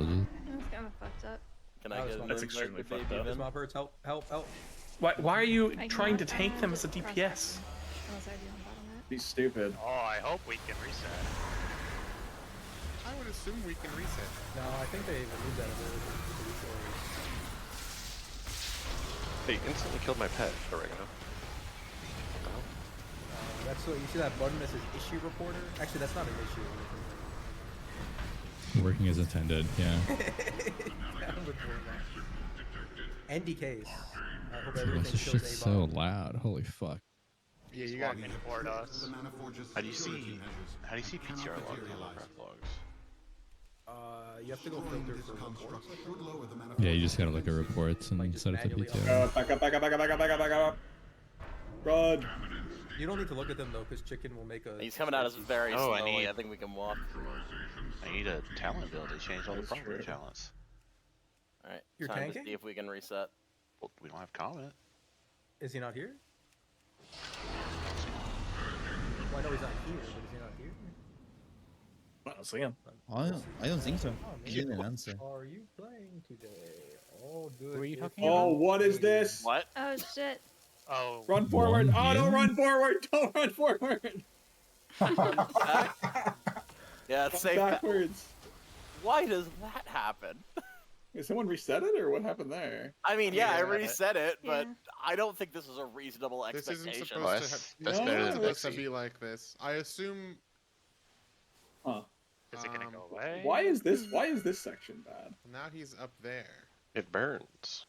apologies. That's kind of fucked up. Can I get an That's invite extremely to fucked baby up. Vin? Smoppers, help, help, help. Why are you I trying to cannot tank them add as a cross DPS? action unless I do on battle net. He's stupid. Oh, I hope we can reset. I would assume we can reset. No, I think they removed that ability. They instantly killed my pet, oregano. That's what you see that button that says issue reporter. Actually, that's not an issue. Working as intended, yeah. NDKs. I hope Dude, everything this shows shit's so A-bomb. loud. Holy fuck. Yeah, you He's got walking toward us. How do you see PTR logs on the ref logs? You have to go filter for reports. Yeah, you just gotta look at reports and Like, just set it to manually PTR. Back up, back up, back up, back up, back up, back up. Run. You don't need to look at them though, because Chicken will make a. He's coming at us very Oh, I slowly. need- I think we can walk. I need a talent build to change all the property talents. Alright, You're time tanking? to see if we can reset. Well, we don't have comment. Is he not here? Well, I know he's not here, but is he not here? I don't see him. I don't think so. Oh, He didn't answer. Are you playing today? Oh, good. Who are you If talking Oh, what is this? What? Oh shit. Oh, Run forward. One Oh, don't game? run forward. Don't run forward. Yeah, it's safe. Backwards. Why does that happen? Did someone reset it, or what happened there? I mean, yeah, I Yeah. reset it, but Yeah. I don't think this is a reasonable This isn't expectation. supposed to That's have. better No, than It's supposed to Vixie. be like this. I assume. Huh. is it gonna go away? Why is this section bad? Now he's up there. It burns.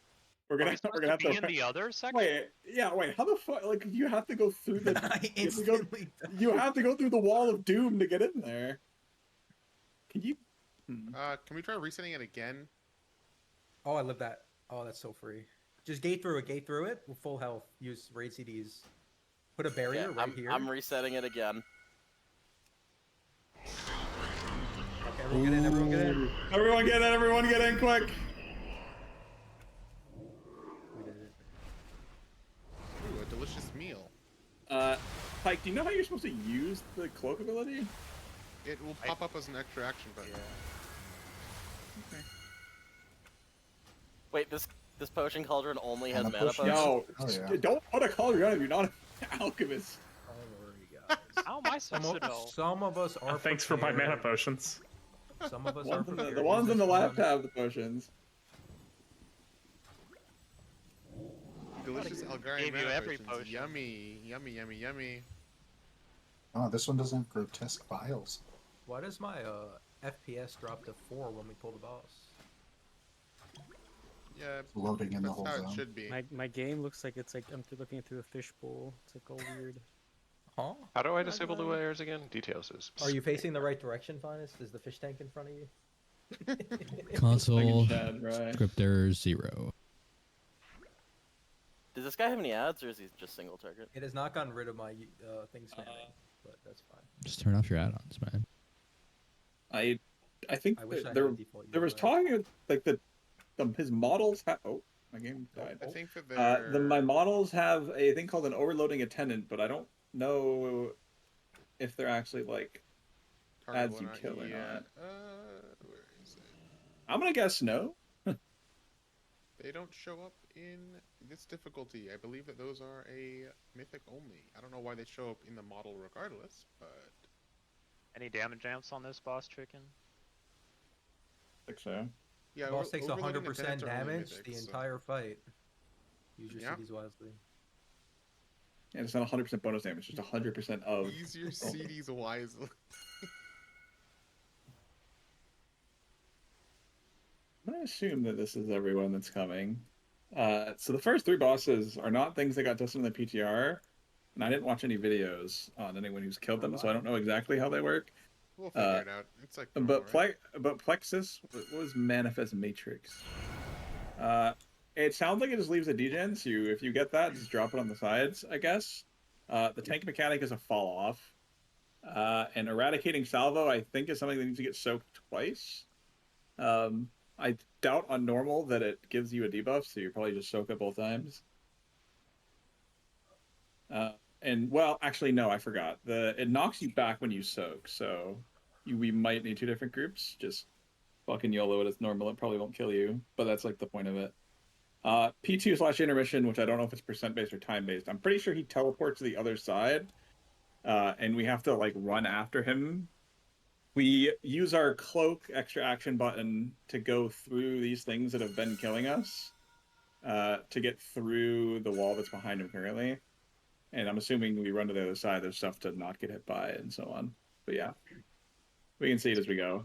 We're Are gonna we supposed we're gonna to have be to in the other section? wait. Yeah, wait. How the fuck? Like you have to go through the I you have to go, instantly died. you have to go through the wall of doom to get in there. Can you? Can we try resetting it again? Oh, I love that. Oh, that's so free. Just gate through it with full health. Use raid CDs. Put a barrier Yeah, right here. I'm resetting it again. Okay, everyone get in, everyone get in. Everyone get in! Everyone get in quick! We did it. Ooh, a delicious meal. Pike, do you know how you're supposed to use the cloak ability? It will pop up as an extra action button. Okay. Wait, this potion cauldron only has And a mana potion- potions? No, Oh, yeah. don't put a cauldron on if you're not an alchemist. Don't worry, guys. How am I supposed to know? Some of us are. Thanks for my mana prepared. potions. Some of us are prepared. The ones on the Use left this have the potions. Delicious Algarian Gave you mana every potions. potion. Yummy, yummy, yummy, yummy. Oh, this one doesn't have grotesque vials. Why does my FPS drop to 4 when we pull the boss? Yeah, Loading in the that's whole how it zone. should be. My game looks like it's like I'm looking through a fishbowl. It's like all weird. Huh? How do I disable the layers again? Details is. Are you facing the right direction, Finest? Is the fish tank in front of you? Console, Chad, right. script error 0. Does this guy have any ads, or is he just single target? It has not gotten rid of my thing spamming, but that's fine. Just turn off your add-ons, man. I think I wish I had there a default there was UI. talking like his models have. Oh, my game died. I think that they're... My models have a thing called an overloading attendant, but I don't know if they're actually like target ads you one, kill or yeah. not. Where is it? I'm gonna guess no. They don't show up in this difficulty. I believe that those are a mythic only. I don't know why they show up in the model regardless, but... Any damage amps on this boss chicken? I think so. Yeah, Boss takes overloading 100% attendants are only damage mythics, the so- entire fight. Use your Yeah. CDs wisely. Yeah, it's not 100% bonus damage, just 100% of. Use your CDs wisely. I'm gonna assume that this is everyone that's coming. So the first 3 bosses are not things that got tested in the PTR, and I didn't watch any videos on anyone who's killed them, so I don't know exactly how they work. We'll figure it out. It's like But normal, right? Plexus was Manifest Matrix. It sounds like it just leaves a degen, so if you get that, just drop it on the sides, I guess. The tank mechanic is a fall off. And eradicating salvo, I think, is something that needs to get soaked twice. I doubt on normal that it gives you a debuff, so you probably just soak it both times. And well, actually, no, I forgot. It knocks you back when you soak, so we might need 2 different groups. Just fucking YOLO it as normal. It probably won't kill you, but that's like the point of it. P2/intermission, which I don't know if it's percent based or time based. I'm pretty sure he teleports to the other side, and we have to like run after him. We use our cloak extra action button to go through these things that have been killing us, to get through the wall that's behind him currently. And I'm assuming we run to the other side. There's stuff to not get hit by and so on. But yeah, we can see it as we go.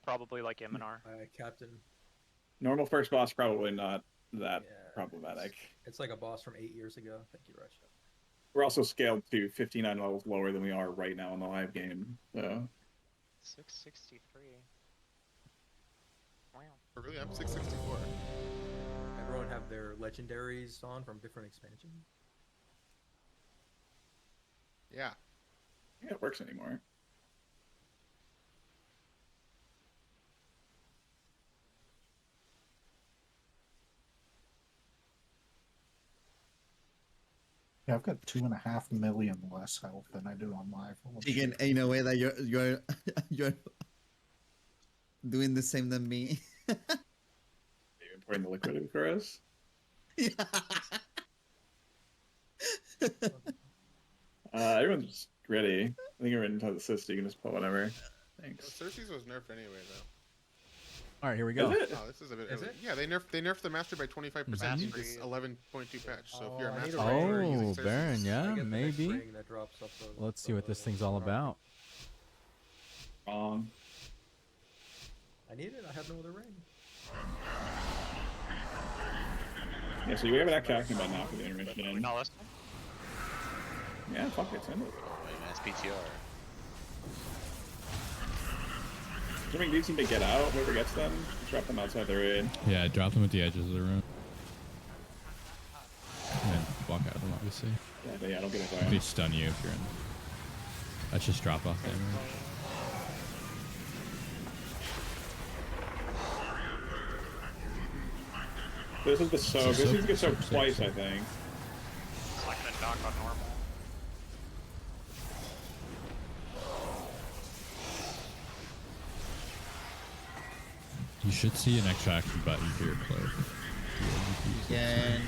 Probably like Iminar. Captain. Normal first boss, probably not that problematic. It's like a boss from 8 years ago. Thank you, Russia. We're also scaled to 59 levels lower than we are right now in the live game. So 663. Wow. Oh, really? I'm 664. Everyone have their legendaries on from different expansions. Yeah. yeah, it works anymore. Yeah, I've got 2.5 million less health than I do on live. Again, in a way that you're you're doing the same than me. Even pouring the liquid in for us. Yeah. Everyone's ready. I think you're in the assist. You can just pull whatever. Thanks. Well, Cersei's was nerfed anyway, though. All right, here we go. Is it? Oh, this is a bit Is early. it? Yeah, they nerfed the mastery by 25% in this 11.2 patch. So if you're a I need master a ranger ring. using Oh, Cersei's, Baron, yeah, I get the next maybe. ring that drops off the- Let's see what this thing's all about. Wrong. I need it. I have no other ring. Yeah, so we have an extra action button now for the intermission. No, listen. Yeah, fuck it, send it. That's PTR. Assuming these seem to get out, whoever gets them, drop them outside the raid. Yeah, drop them at the edges of the room. And then walk out of them, obviously. Yeah, don't get it They by stun you if you're in. That's just drop off damage. This is the soak. This is the soak twice, I think. It's not gonna knock on normal. You should see an extra action button for your cloak. Chicken.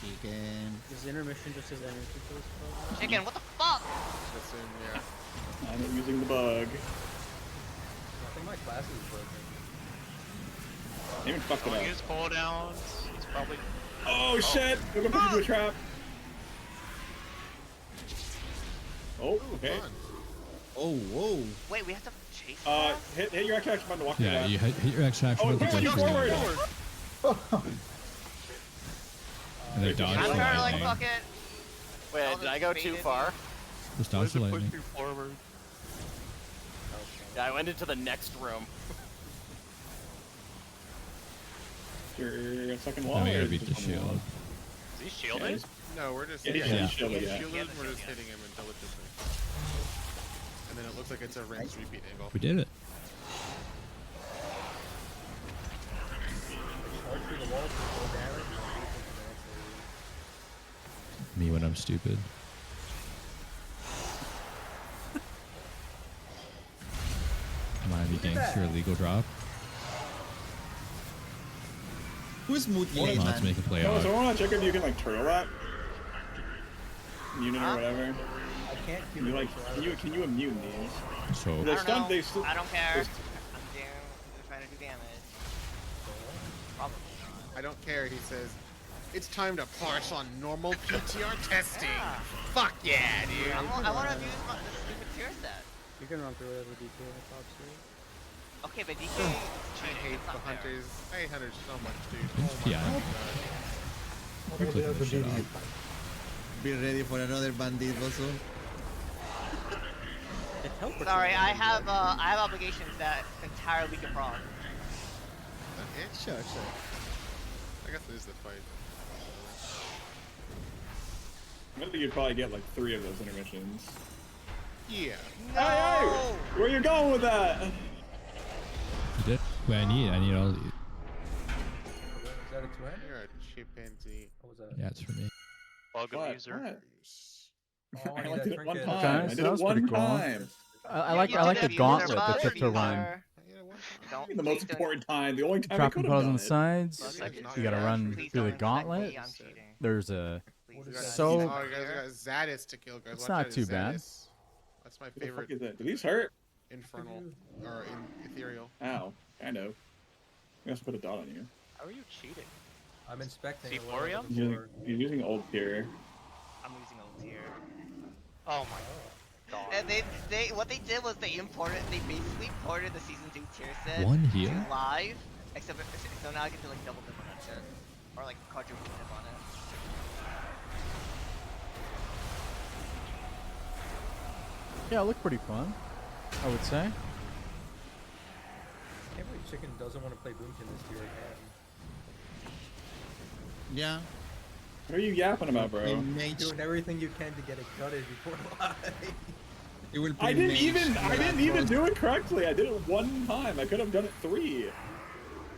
Chicken. Is intermission just as energy for this problem? Chicken, what the fuck? Listen, yeah. I'm using the bug. I think my class is broken. Even fucked it Don't up. use cooldowns. It's probably. Oh shit! We're gonna put you into a trap. Oh, okay. Fun. Oh, whoa. Wait, we have to chase that? Hit your extra action button to walk through Yeah, that. you hit your extra action Oh, button. go to forward, go go through. forward! And then dodge I'm the trying to like lightning. fuck it. Wait, did I go too far? Just dodge the lightning. forward? Yeah, I went into the next room. Your second wall. Now we or gotta beat just the one shield. wall? Is he shielded? No, we're just Yeah, he's yeah, shielded, yeah. shielded, we're just hitting him intelligently. And then it looks like it's a rinse repeat angle. We did it. Charge through the walls for full damage. Me when I'm stupid. Miami gangster illegal drop. Who's Mookie Well, Late, Let's man? make a play No, on so it. I want to check if you can like turtle that unit or whatever. I can't keep Can you it like can you immune these? So They're I don't stunned. know. They still. I don't care. I'm trying to do damage. Probably not. I don't care, he says. It's time to parse on normal PTR testing. Yeah. Fuck yeah, dude. I want to use the stupid tier set. You can run through whatever DK pops through. Okay, but DK. I hate it's the not fair. hunters. I hate hunters so much, dude. Oh my Yeah. god. We're clicking this shit off. Be ready for another bandit, also. It teleports Sorry, you. I have obligations that entirely get wrong. Is that it? Sure. I guess it is the fight. I think you'd probably get like 3 of those intermissions. Yeah. Hey, where you going with that? You did? Wait, I need all these. Is that a twin? You're a chimpanzee. What was that? Yeah, it's for me. Bug What? abuser. What? Oh, I I need only that did it one trinket. time. Okay, I so did that it was one pretty cool. time. I like the gauntlet, the tip to run. Yeah, it at one time. Don't The most please don't- important time. The only time I Dropping could have puddles on done the it. sides. Please You gotta don't. run Please through the don't infect gauntlet. me, I'm cheating. There's a Please. What You is got, that? So- oh, you guys got Zadis to kill, guys. It's Watch not out, too bad. Zadis. That's my What the fuck favorite is that? Do these hurt? infernal or ethereal. Ow. I know. I guess put a dot on you. How are you cheating? I'm inspecting. See it while Florium? before- He's using old tier. I'm using ult here. Oh my god. And they what they did was they basically ported the season 2 tier set One heal? to live, except so now I can do like double dip on that shit, or like quadruple dip on it. Yeah, it looked pretty fun, I would say. Can't believe Chicken doesn't want to play Boomkin this year again. Yeah. What are you yapping about, bro? In mage, Doing everything you can to get it gutted before live. it will I bring didn't mage even to do it correctly. I did it one time. I could have done it 3.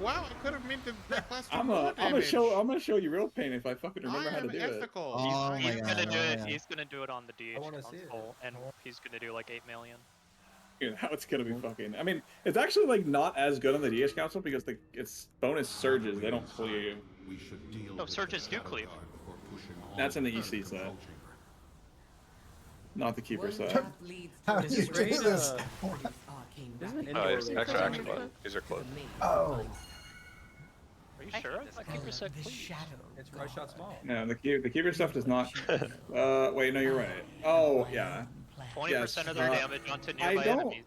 Wow, I could have meant the class. I'm gonna show you real pain if I fucking remember I how to am do it. ethical. Oh He's my gonna God, do oh it. my He's gonna do it on the DH wanna see it. console, and I want- he's gonna do like 8 million. Dude, how it's gonna be fucking. I mean, it's actually like not as good on the DH console because it's bonus surges. They don't clear. No, surges do cleave. That's in the EC set, not the keeper set. How Is did you this do raid, this? Isn't it Oh, indoor it's raid? extra action button. These are closed. Oh, Are you sure? I thought keeper said cleave. It's rush shot small. No, the keeper stuff does not. Wait, no, you're right. Oh yeah. 20% of their Yes, damage onto I nearby don't- enemies.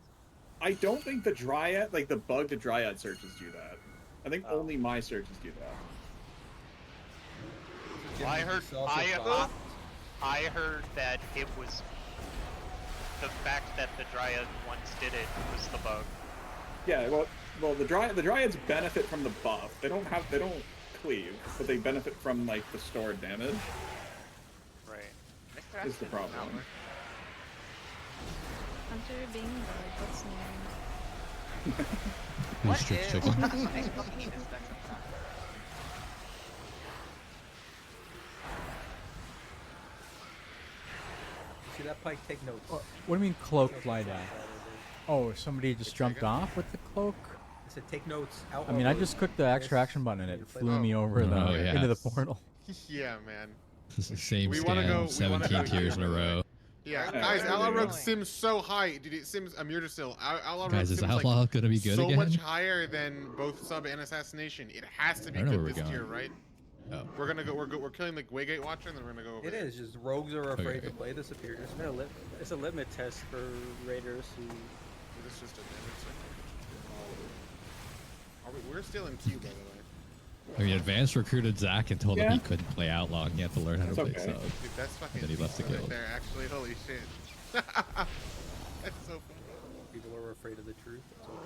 I don't think the Dryad, like the bugged Dryad searches do that. I think Oh. only my searches do that. I heard. It's also soft. I heard that it was the fact that the Dryad once did it was the bug. Yeah, well, the Dryads benefit from the buff. They don't cleave, but they benefit from like the stored damage. Right. Mr. Is the problem. Hunter being bug, what's new? What Who's Trick is? Chicken? I fucking hate this deck sometimes. See that Pike? Take notes. What do you mean cloak fly down? Oh, somebody just jumped off with the cloak? I said take notes. Out I mean, I loud. just clicked the extra action button and it flew me over Oh, the yeah. into the portal. Yeah, man. This is the same We wanna go- scam we wanna 17 go tiers in a here, row. Yeah, Okay, guys, where are we Ala Rogue going? sims so high. Dude, it sims Amir still. Ala Rogue Guys, is sims Outlaw gonna be good so again? much higher than both sub and assassination. It has to be I don't know good where this we're tier, going. right? Oh. We're gonna go. We're killing the Waygate Watcher, and then we're gonna go over. It there. is just rogues are afraid Okay. to play the superiors. It's a limit test for raiders who. This is just a damage section. We're still in queue, by the way. I mean, advanced recruited Zach and told him Yeah. he couldn't play Outlaw and he had to learn how to That's play okay. sub. Dude, that's fucking. then he left the decent guild. right there. Actually, holy shit. That's so funny. People are afraid of the truth. It's okay.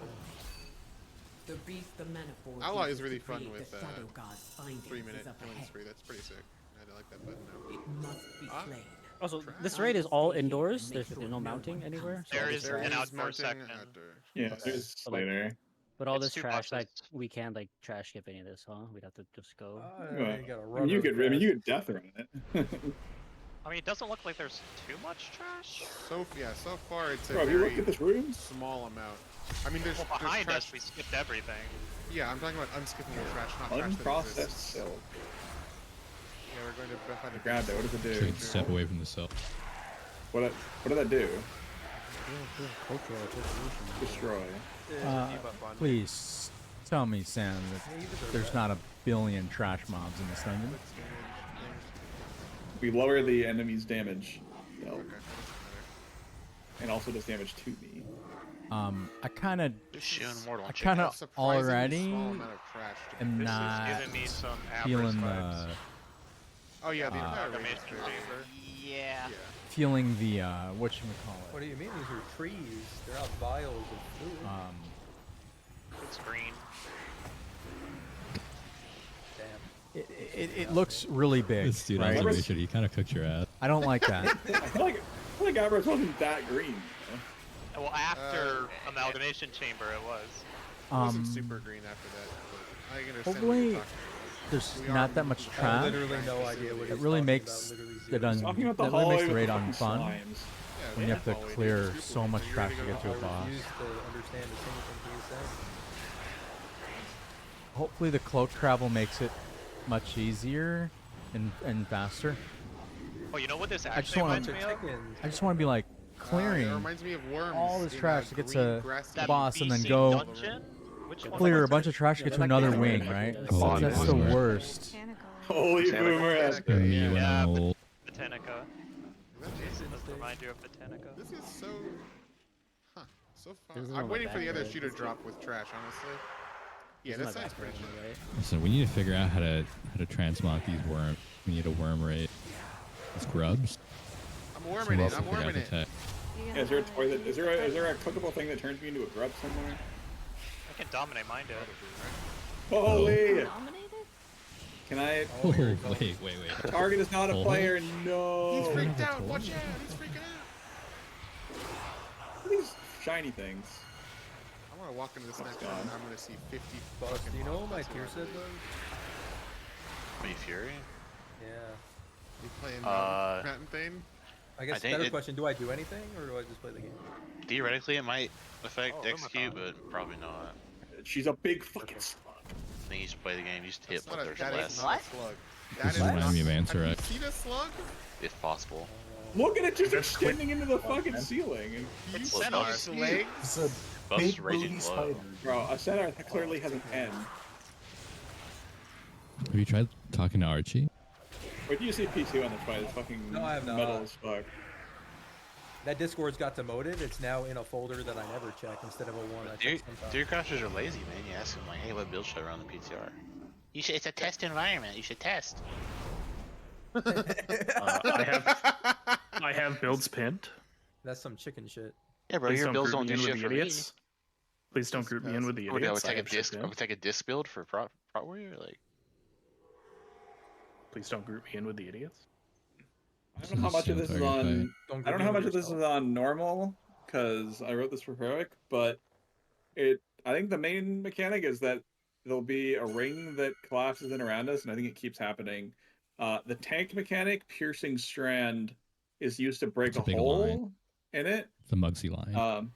The beast, the manifold. Outlaw is uses really to fun create with the Shadow God's findings 3-minute is up killing ahead. spree. That's pretty sick. I like that button now. It must be slain. Also, this raid is all indoors. There's no mounting anywhere. So There all is this There an trash- is outdoor mounting section. outdoor. Yeah, Yes. there's But, like, later. But all It's this 2 trash, like boxes. we can't like trash skip any of this, huh? We'd have to just go. Well, You gotta I run mean, you really could. I mean, fast. you could death run it. I mean, it doesn't look like there's too much trash. So far it's a Bro, have you looked very at this room? small amount. I mean, there's, Well, there's behind trash. us, we skipped everything. Yeah, I'm talking about unskippable trash, not trash that Unprocessed exists. silk. Yeah, we're going to find I a grabbed it. What does it do? Should step away from the cell. What did that do? Cultural appropriation. Destroy. Please tell me, Sam, that there's not a billion trash mobs in this dungeon. We lower the enemy's damage. So, Okay, and also does damage to me. I kind of, Shion Mortal. I kind of surprisingly already small amount of trash to am This not is giving me some feeling Abras the vibes. Oh yeah, the entire Automation range is trash. chamber. Yeah. feeling the What whatchamacallit. do you mean? These are trees. They're not vials of fluid. It's green. Damn. It looks really big, This dude right? observation, he kind of cooked your ass. I don't like that. I feel like Abras wasn't that green. Well, after Amalgamation Chamber, it was. It wasn't super green after that, but I can understand what Hopefully, you're talking about. there's We are not that much moving I trash. have literally no idea what It he's really talking makes about, literally the zero. dungeon. Talking about the That really hallway makes the with raid the on fucking fun. slimes. Yeah, when you have to Oh, it clear is. so much You trash ready to to get go? to a boss. I refuse to understand a single thing he said. Hopefully the cloak travel makes it much easier and faster. Oh, you know what this I just actually want reminds to. me of? Chickens. I just want to be like It clearing reminds me of worms. all this in, trash to get green to grassy the boss and then BC go dungeon? Which one? clear a bunch of trash to Yeah, get to they're like another the wing, same. right? Like Holy That's the boomer. worst. Botanical. Holy boomer. That's For me great. when Yeah, I'm old. Botanica. This It does remind you of Botanica. is so. Huh. So far. There's I'm no waiting for the other bad shooter guys. drop with trash, honestly. Yeah, Isn't that that sounds bad pretty for chill. right? Listen, we need to figure out how to transmog these worms. We need a worm raid. These grubs. I'm worming it. I'm Figure out worming the it. tech. Yeah, is there a toy that is there a cookable thing that turns me into a grub somewhere? I can dominate mine, dude. Holy! Dominated? Can I? Oh, wait. Target is not a Oh. player. No. He's freaked never out. told Watch you. out. He's freaking out. Look at these shiny things. I'm gonna walk into this next one and I'm gonna see 50 Boss, fucking do you know what my monsters peer around said me. though? Me Fury? Yeah. You playing Mountain Thane? I guess I think better it- question, do I do anything or do I just play the game? Theoretically, it might affect Oh, execute, but probably not. She's a big fucking slug. I think you should play the game. You just hit That's not what a, there's that is less, not a slug. That This is reminds not. me of Have you Ansarek. seen a slug? if possible. Look at it just extending into the fucking ceiling. And Do you It's see not its a legs? It's a Buff's big raging booty blow. spider. bro, a centaur that clearly has an N. Have you tried talking to Archie? Wait, do you see P2 on this fight? It's fucking No, I have not. metal as fuck. That Discord's got demoted. It's now in a folder that I never check instead of a one I check sometimes. Deer crouchers are lazy, man. You ask them like, hey, what build should I run the PTR? You should. It's a test environment. You should test. I have builds pinned. That's some chicken shit. Yeah, bro. Please Your don't builds group don't me do in with shit the for me. idiots. Please don't group me in with the What, I would idiots. take a have shit disc. I pinned. would take a disc build for prop warrior. Like, Please don't group me in with the idiots. I don't know how much of this is on. Don't I don't know how much of this is on normal because I wrote this for heroic, but I think the main mechanic is that there'll be a ring that collapses in around us, and I think it keeps happening. The tank mechanic, piercing strand, is used to break It's a a big hole line. in it. The Mugsy line.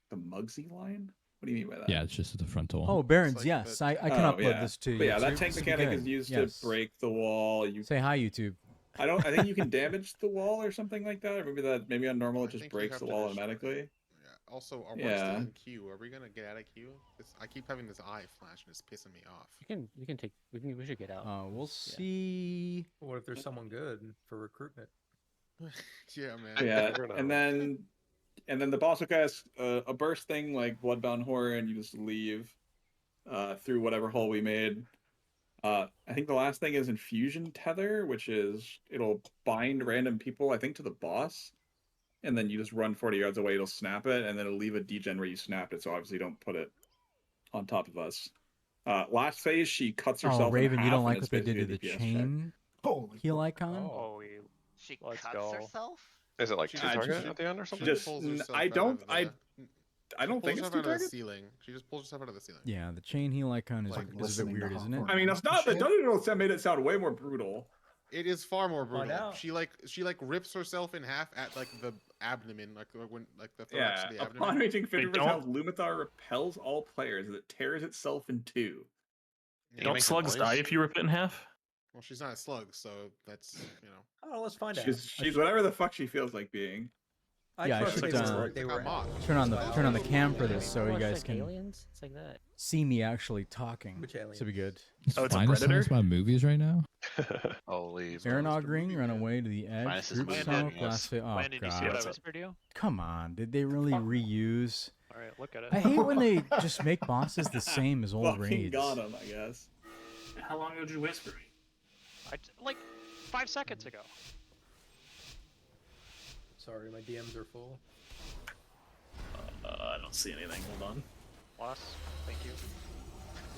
The Mugsy line. What do you mean by that? Yeah, it's just at the frontal. Oh, Barons, like yes. the- I can Oh, upload yeah. this to But yeah, that YouTube. tank This would be mechanic good. is used Yes. to break the wall. You Say hi, YouTube. I think you can damage the wall or something like that. Or maybe on normal I it just think you breaks have the to wall destroy it. automatically. Yeah. Also, we're Yeah. still in queue. Are we gonna get out of queue? I keep having this eye flash and it's pissing me off. You can take. We should get out. We'll see. What if there's someone good for recruitment? Yeah, man. Yeah, and then the boss will cast a burst thing like Bloodbound Horror, and you just leave through whatever hole we made. I think the last thing is Infusion Tether, which is it'll bind random people, I think, to the boss, and then you just run 40 yards away, it'll snap it, and then it'll leave a degen where you snapped it, so obviously don't put it on top of us. Last phase, she cuts herself Oh, Raven, in half, you don't and like it's what they did to basically the a DPS check. chain Holy heal icon? Oh, she Let's cuts go. herself? Is it like She- two I target just- at the end or She something? just Just- pulls herself I out don't- of the- I she don't pulls think it's herself two out of the targets. ceiling. She just pulls herself out of the ceiling. Yeah, the chain heal icon is, Like is a bit listening to weird, isn't it? Hawthorne. I mean, it's not. The dungeon rules made it sound way more brutal. It is far more Find brutal. out. She rips herself in half at like the abdomen, like the thorax of the Upon abdomen. reaching 50% don't- health, Lumathar repels all players as it tears itself in two. Yeah. Don't make some slugs noise? die if you rip it in half? Well, she's not a slug, so that's I don't know. Let's find out. She's whatever the fuck she feels like being. Yeah, I trust should, they were- uh, they were mock. Turn on the cam for this so you Watch, guys like, can aliens. It's like that. see me actually talking. Which This would be good. Oh, it's a Finest predator? songs about movies right now. Holy. Aranog ring, run away to the edge. Finest is Group movie smoke, business. last fit. Oh When did you see god. what I was video? Come on, did they really reuse? Alright, look at it. I hate when they just make bosses the same as old Fucking raids. got him, I guess. How long ago did you whisper me? Like 5 seconds ago. Sorry, my DMs are full. I don't see anything. Hold on. Loss. Thank you.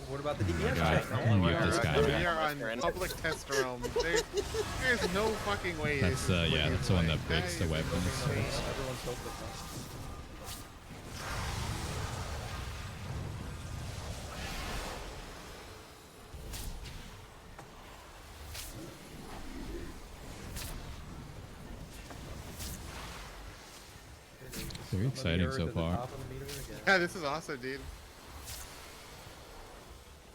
What about the DPS God, check? I'm gonna mute this guy. We man. are on public test realm. There's no fucking way. That's this is yeah, what that's you the one like. that breaks the is weapons. Everyone's so focused. Very exciting so far. Yeah, this is awesome, dude.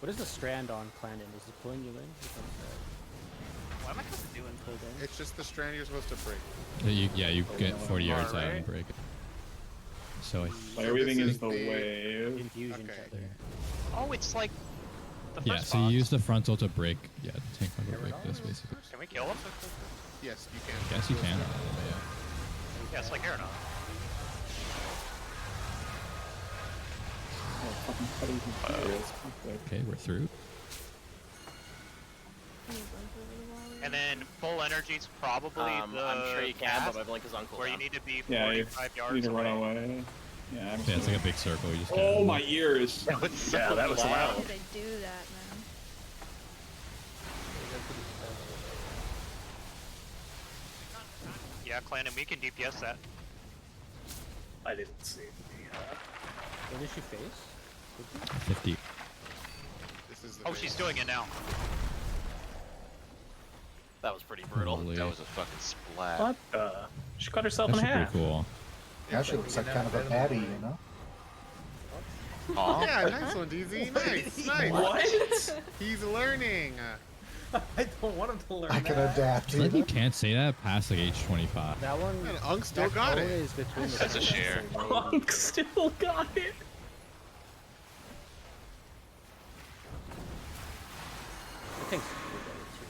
What is the strand on Clandon? Is it pulling you in? What am I supposed to do in pulled in? It's just the strand you're supposed to break. You get 40 yards out Alright. and break it. So Fire weaving this is is the the- wave. Infusion Okay. tether. Oh, it's like the first yeah, so you boss. use the frontal to break. Yeah, tank frontal to break this basically. Can we kill him? Yes, you can. Guess you can. Yeah, it's like Aeronaut. Okay, we're through. And then full energy's probably I'm sure you can, but path my blink is on cooldown. where you need to be Yeah, 45 you yards need to run away. away. Yeah, I'm Yeah, it's like a big circle. You just Oh gotta- my ears! That was so Yeah, that was loud. Why loud. did I do that, man? Yeah, Clan, and we can DPS that. I didn't see. What did she face? 50. This is the Oh, she's doing it now. That was pretty brutal. Holy. That was a fucking splat. What? She cut herself That's in pretty half. cool. Yeah, she looks like kind of a patty, you know? Aw. Yeah, nice one, DZ. Nice, nice. What? He's learning. I don't want him to learn I can that. adapt, I you feel like know? you can't say that past like age 25. That one. And Unk still that got code it. is between the That's a two. share. Unk still got it. I think so. Too,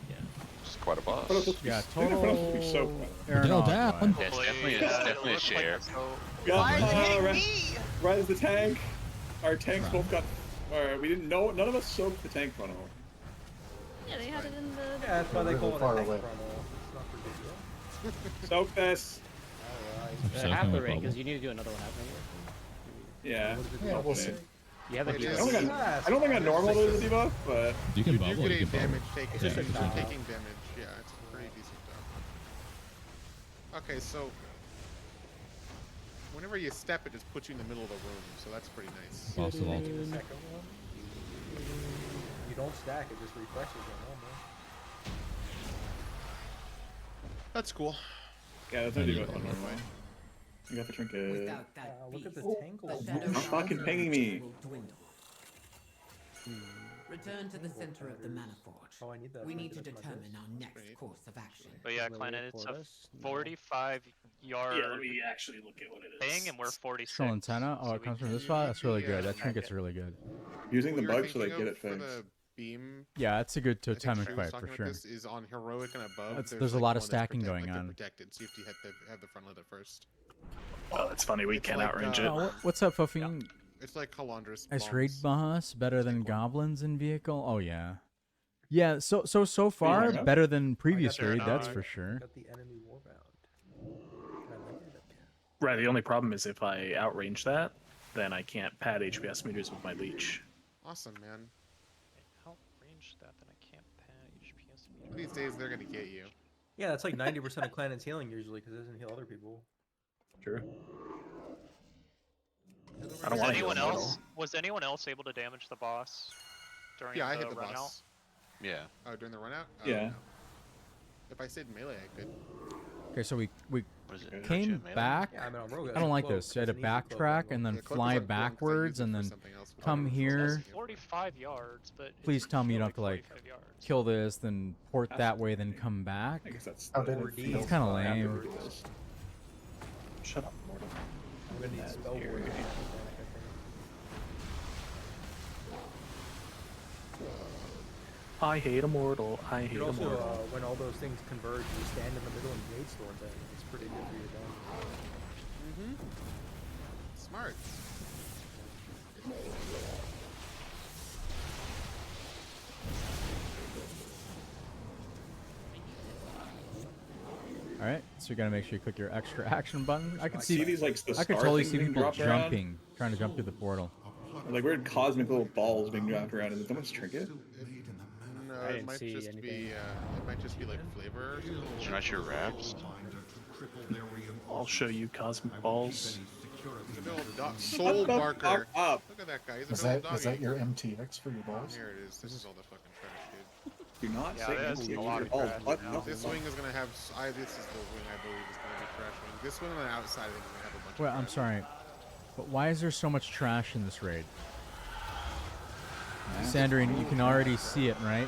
right? It's quite a boss. Yeah, Total. total. They're Aeronaut down. one. Yeah, it's definitely, Hopefully, it's it definitely a looks like share. it's so- Why is it hitting Red, me? Red is the tank. Our tanks both got. We didn't know. None of us soaked the tank funnel. Yeah, they had it in the. Yeah, that's why they Really call it far a tank away. frontal. It's not ridiculous. Soak this. So half the no rate, problem. because you need to do another one, haven't you? Yeah. Yeah, we'll see. You have a It I is- don't think I don't think on normal there's a debuff, but You can You bubble. do You get a can bubble. damage taken. Yeah, You're it's just taking damage. Yeah, it's pretty decent though. Okay, so whenever you step, it just puts you in the middle of the room, so that's pretty nice. Boss of all. The second one, you don't stack, it just refreshes it normal. That's cool. yeah, that's I a need debuff it. on normal. You got the trinket. Without that Look at the beast, tangle. the shadow Stop fucking shard pinging me. will dwindle. Return to the center of the mana forge. Oh, I need that. We need to trinket, that's my determine base. our next Great. course of action. But yeah, Will Clan, it it's report a us? No. 45 yard Yeah, let me actually look at what it is. thing, and we're 46. Control antenna. Oh, so it we comes from can- this spot. That's really good. That Yeah. trinket's really good. Using the What you're bug so they thinking get of it for fixed. the beam. Yeah, it's a good I think totemic Shu was fight talking for about sure. This is on heroic and above. There's a like lot of one that's stacking protect- going like they're on. Protected, so you have to have the front leather first. Oh, that's funny. We It's can't like, outrange Oh, it. what's up, Fofine? It's like Calandra's Ice raid bombs. boss better than Take one. goblins in vehicle. Oh yeah, yeah. So far Yeah. better than previous Fair raid. That's enough. for sure. Got the enemy warbound. Can I light it up? Right, the only problem is if I outrange that, then I can't pad HPS meters with my leech. Awesome, man. Outrange that, then I can't pad HPS. One of these days they're gonna get you. Yeah, that's like 90% of Clanon's healing usually, because it doesn't heal other people. True. I Was don't want anyone to else? Was anyone else able to damage the boss during Yeah, I the hit the run out? boss. Yeah. Oh, during the run out? Oh, Yeah. no. If I stayed melee, I could. Okay, so we What is it? came Melee? back. Yeah, I mean, on Rogue, I don't like cloak. this. You had to It's an easy cloak, backtrack I and then The cloak is fly on Chrome 'cause I use backwards it and for then something else, but I come don't know. here. That's 45 yards, but it's Please tell me you still don't have to like 45 yards. kill this, then port that way, then come back. I guess that's. How did the- it feel? It's kind of after lame. it is. Shut up, Mortal. I'm gonna need spell Here. ward. I think. I hate Immortal. I You hate can also, Immortal. when all those things converge, you stand in the middle and gate storm them. It's pretty good for your damage. Smart. All right, so you gotta make sure you click your extra action button. I could See see these like the I could star totally things see being people dropped around? jumping, trying to jump through the portal. Like weird cosmic little balls being dropped around. Is it someone's trinket? No, I it didn't might see just anything. be. It might just be like flavor. Or something. You're not your wraps? I'll show you cosmic balls. Big old dog. Shut Soul the barker. fuck up. Look at that guy. He's a Is big old that doggy. your MTX for your balls? Here it is. This is all the fucking trash, dude. Do not Yeah, say that's anything. a lot of Oh, trash. what? Now. This wing is gonna have. This is the wing I believe is gonna be trash wing. This wing on the outside I think is gonna have a bunch Well, of I'm trash. sorry, but why is there so much trash in this raid? Yeah. Sandrine, you can already see it, right?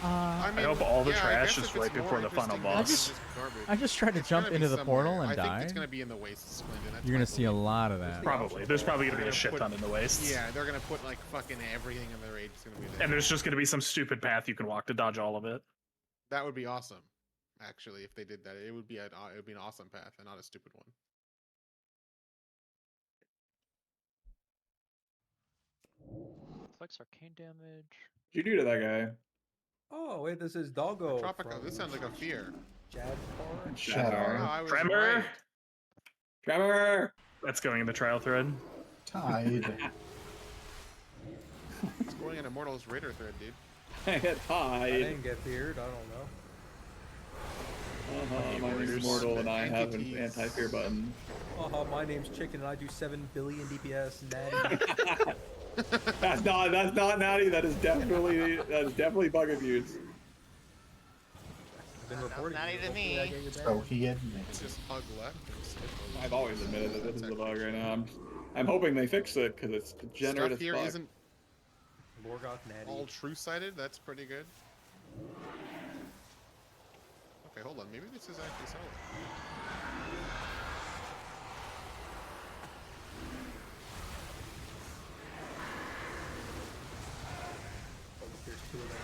I I hope all the yeah, I trash guess is if right it's more before the final interesting than boss. just garbage. I just tried to It's jump gonna be into the somewhere. portal and I think die. it's gonna be in the wastes, Clinton. That's You're my gonna see a belief. lot of that. Probably. There's probably gonna be a They're shit put- ton in the wastes. Yeah, they're gonna put like fucking everything in the raid. It's gonna be there. And there's just gonna be some stupid path you can walk to dodge all of it. That would be awesome. Actually, if they did that, it would be an awesome path and not a stupid one. Flex arcane damage. What'd you do to that guy? Oh wait, this is Doggo. Tropico. from This sounds like a fear. Jadfar. Shadow. Wow, I was Tremor! right. Trevor! That's going in the trial thread. Tide. It's going in Immortals Raider thread, dude. I get I tied. didn't get feared. I don't know. My name's Raiders. Mortal and I have an Entities. anti-fear button. My name's Chicken and I do 7 billion DPS. Natty. That's not natty. That is definitely bug abuse. Been reporting. Natty you. to Hopefully me. I get your So badge. he admits it. Just hug left. And skip over. I've always admitted that this is a bug right now. I'm hoping they fix it because it's degenerate Stuff as here fuck. isn't Morgoth Natty. all true-sighted. That's pretty good. Okay, hold on. Maybe this is actually solid. There's 2 of them.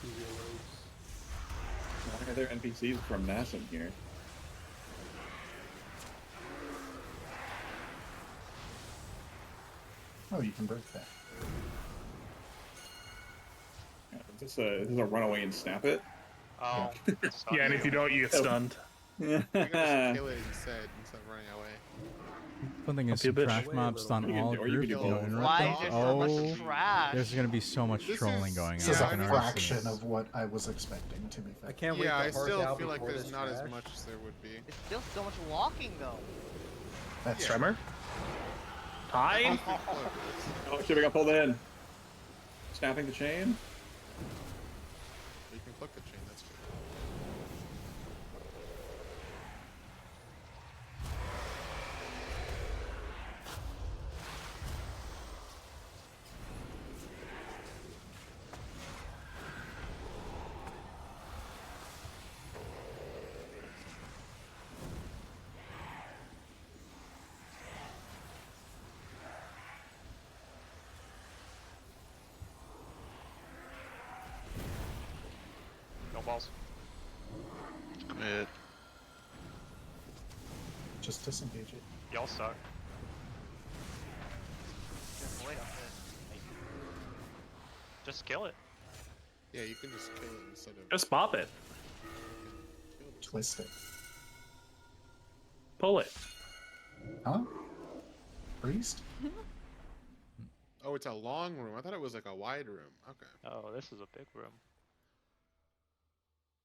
2 real rogues. Why are there NPCs from NASA here? Oh, you can break that. Is this a runaway and snap it? Oh. Yeah, and if you don't, you get stunned. Yeah. You're gonna just kill it instead of running away. One thing is Up you, some bitch. trash mobs on You can all do- or you groups can do going both. right Why there. is there so much Oh, trash? there's gonna be so much This trolling is- going This on. is I a can already see fraction this. of what I was expecting, to be fair. I can't wait Yeah, to I parse still out feel like before there's this not as trash. much as there would be. There's still so much walking though. That's Tremor? Tide? Oh, shit, we got pulled in. Snapping the chain? You can click the chain, that's true. No balls. Commit. Just disengage it. Y'all suck. Just wait on it. Just kill it. Yeah, you can just kill it instead of. Just bop it. Twist it. Pull it. Huh? Priest? Oh, it's a long room. I thought it was like a wide room. Okay. Oh, this is a big room.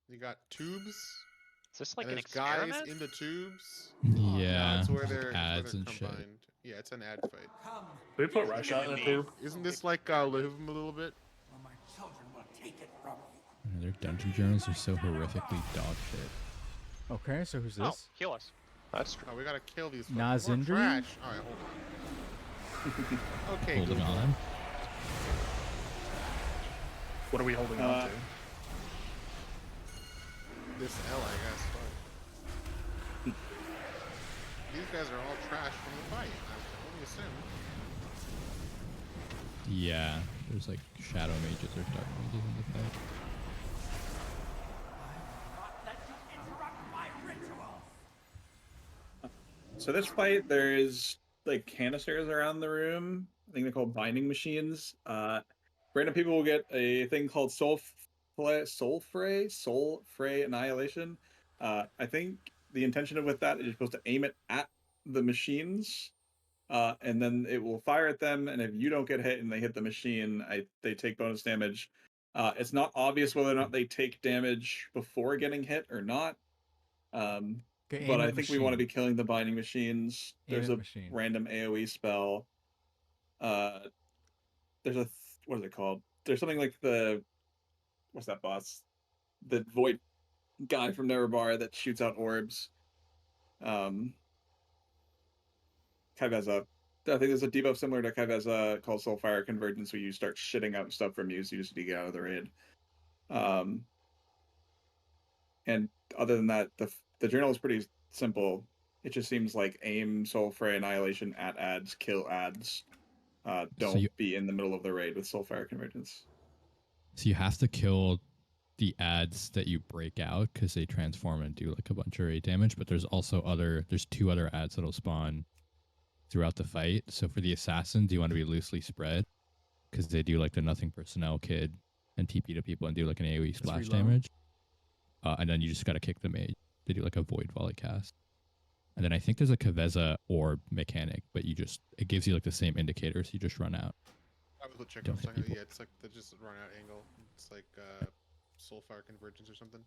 You got tubes. Is this like and an there's guys experiment? in the tubes. Yeah, No, it's where like they're ads and combined. shit. Yeah, it's an ad fight. We put Rush out in it too. Isn't this like Live 'em a little bit? My children will take it from you. Their dungeon journals are so horrifically dog shit. Okay, so who's Oh, this? heal us. That's true. Oh, we gotta kill these. Nazindri? Trash. All right, hold on. Okay, Holding Google. on. What are we holding on to? This L, I guess. Fuck. These guys are all trash from the fight. I can only assume. Yeah, there's like shadow mages or dark mages in the fight. So this fight, there's like canisters around the room. I think they're called binding machines. Random people will get a thing called soul fray annihilation. I think the intention with that is you're supposed to aim it at the machines, and then it will fire at them. And if you don't get hit and they hit the machine, they take bonus damage. It's not obvious whether or not they take damage before getting hit or not. Okay, But aim I at think we want to be machine. killing the binding machines. Aim There's at a machine. random AoE spell. There's a what is it called? there's something like the what's that boss? The void guy from Nerebar that shoots out orbs. Kai'Veza. I think there's a debuff similar to Kai'Veza called Soulfire Convergence, where you start shitting out stuff from you, so you just need to get out of the raid. And other than that, the journal is pretty simple. It just seems like aim Soulfire Annihilation at ads, kill ads. Don't be in the middle of the raid with Soulfire Convergence. So you have to kill the ads that you break out because they transform and do like a bunch of raid damage. But there's also there's 2 other ads that'll spawn throughout the fight. So for the assassins, you want to be loosely spread because they do like the nothing personnel kid and TP to people and do like an AoE splash damage. And then you just got to kick the mage. They do like a void volley cast. And then I think there's a Kai'Veza orb mechanic, but it gives you like the same indicators. You just run out. I was checking. Yeah, it's like the just run out angle. It's like Soulfire Convergence or something.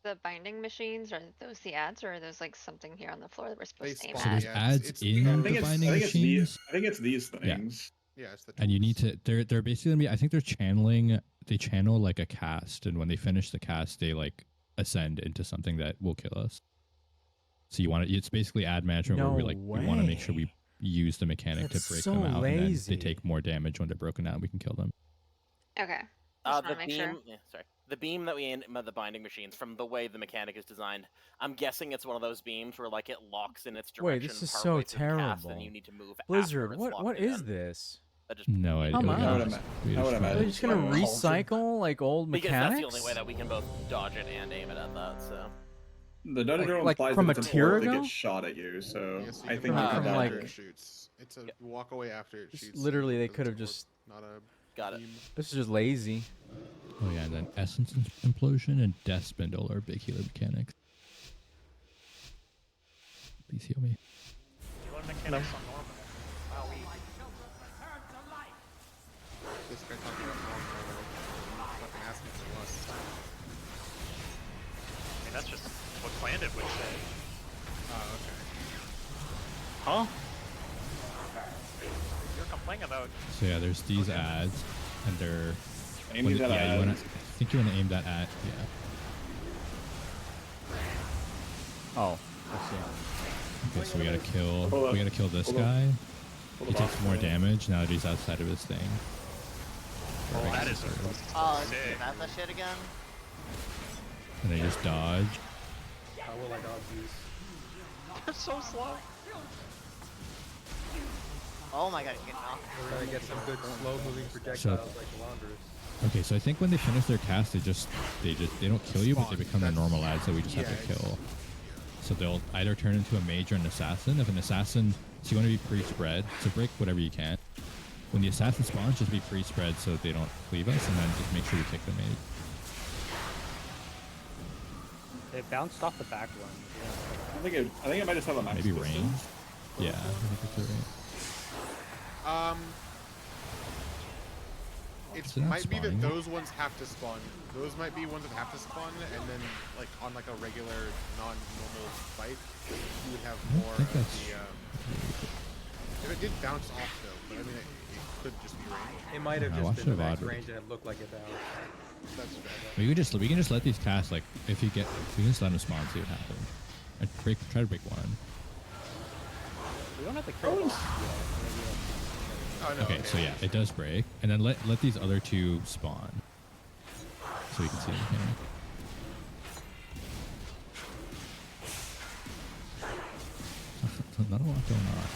The binding machines, are those the ads, or are those like something here on the floor that we're supposed to aim So at? there's ads in the binding machines. I think it's these things. Yeah, it's the and you need to. They're basically gonna be. I think they're channeling. They channel like a cast, and when they finish the cast, they like ascend into something that will kill us. So you want to. It's basically ad management where we want to make sure we use the mechanic to break them out, and then they take more damage when they're broken out. We can kill them. Okay. The beam that we aim at the binding machines, from the way the mechanic is designed, I'm guessing it's one of those beams where like it locks in its direction. Wait, this is partway so through the cast, terrible. and you need to move Blizzard, after it's what locked is in. this? No idea. Come on. Are Are you just gonna recycle like old Because mechanics? that's the only way that we can both dodge it and aim it at that. So. The Dota Like implies from that a it's an tier orb that ago? gets shot at you, so Yes, I you think can you walk can away dodge after it. it shoots. It's a walk away after it shoots. Literally, they because could have it's just. not a Got it. beam. This is just lazy. Oh yeah, and then Essence Implosion and Death Spindle are big healer mechanics. Please heal me. Healer mechanics on normal. Wow, This guy talking about normal. Fucking asking for lust. I mean, that's just what Clandid would say. Oh, okay. Huh? You're complaining about. So yeah, there's these ads, and they're. Aim these at ads. I think you want to aim that at Oh, I see. Okay, so we gotta kill this guy. He takes more damage now that he's outside of his thing. Oh, that is that shit again? And then you just dodge. How will I dodge these? They're so slow. Oh my god, he's getting knocked. We're gonna get some good slow-moving projectiles like Laundress. Okay, so I think when they finish their cast, they don't kill you, but they become their normal ads that we just have to kill. So they'll either turn into a mage or an assassin. If an assassin, so you want to be pre-spread, so break whatever you can. When the assassin spawns, just be pre-spread so that they don't cleave us, and then just make sure we kick the mage. They bounced off the back one. I think it might just have a max Maybe distance. range. Yeah, I think it's a range. It They're not might be that spawning. those ones have to spawn. Those might be ones that have to spawn, and then like on like a regular non-normal fight, you would have more of the. If it did bounce off though, but I mean it could just be range. It might have I just watched been a the max VOD. range and it looked like it bounced. That's bad. We can just let these cast, like if we can just let them spawn, see what happens. And try to break one. We don't have to kill them. Oh, no, Okay, so yeah, it does break, and then let these other two spawn, so we can see the mechanic. Not a lot going on.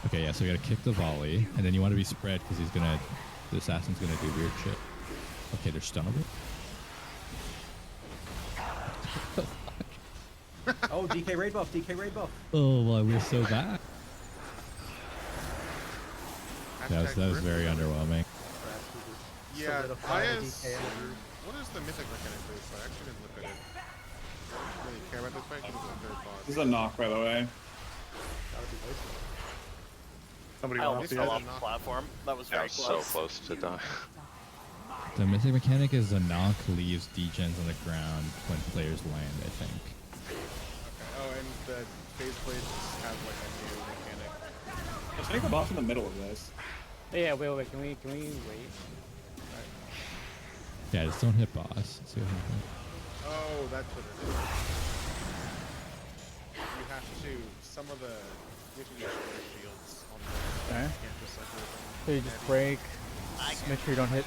Okay, yeah, so we gotta kick the volley, and then you want to be spread because the assassin's gonna do weird shit. Okay, they're stunnable. Oh, DK raid buff, DK raid buff. Oh, well, we're so bad. That was very underwhelming. Yeah, Solidify I the is. DK energy. What is the mythic mechanic for this fight? I actually didn't look at it. I don't really care about this fight because it's a third boss. This is a knock, by the way. Somebody I wants almost to fell off the platform. That was very close. So close to die. The mythic mechanic is a knock leaves degens on the ground when players land, I think. Okay. Oh, and the phase blades have like a new mechanic. Let's make the boss in the middle of this. Yeah, wait. Can we wait? Yeah, just don't hit boss. See what happens. Oh, that's what it is. You have to some of the you have to use shorter shields on the Okay. you can't just like So you just break. Just make sure you don't hit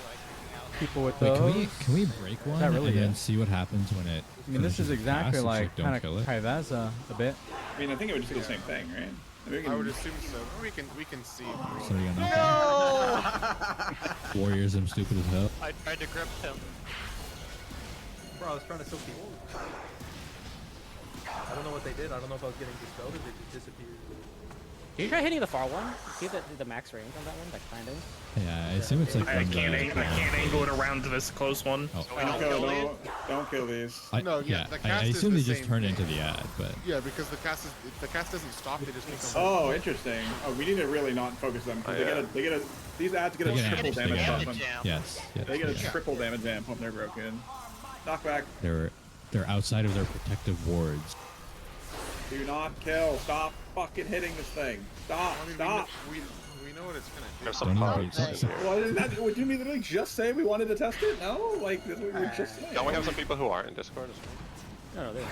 people with Wait, those. can we break one really and then it? see what happens when it? I mean, this is finishes exactly fast? It's like don't kind of kill it. Kaivaza a bit. I mean, I think it would just do the same thing, right? I, mean, I would assume so. We can see. Somebody got knocked out. Warriors, I'm stupid as hell. I tried to grip him. Bro, I was trying to kill people. I don't know what they did. I don't know if I was getting dispelled or they just disappeared. Can you try hitting the far one? See the max range on that one? That kind of. Yeah, I assume it's like. I can't angle it around to this close one. Oh. Don't kill these. I assume they just turn into the ad, but. Yeah, because the cast doesn't stop. They just become. Oh, interesting. Oh, we need to really not focus them because these ads get a triple damage bump. Yes. They get a triple damage amp when they're broken. Knockback. They're outside of their protective wards. Do not kill. Stop fucking hitting this thing. Stop. Stop. We know what it's gonna do. There's some pods. Well, didn't we literally just say we wanted to test it? No? Like, that's what we were just saying. Don't we have some people who aren't in Discord as well? No, they're.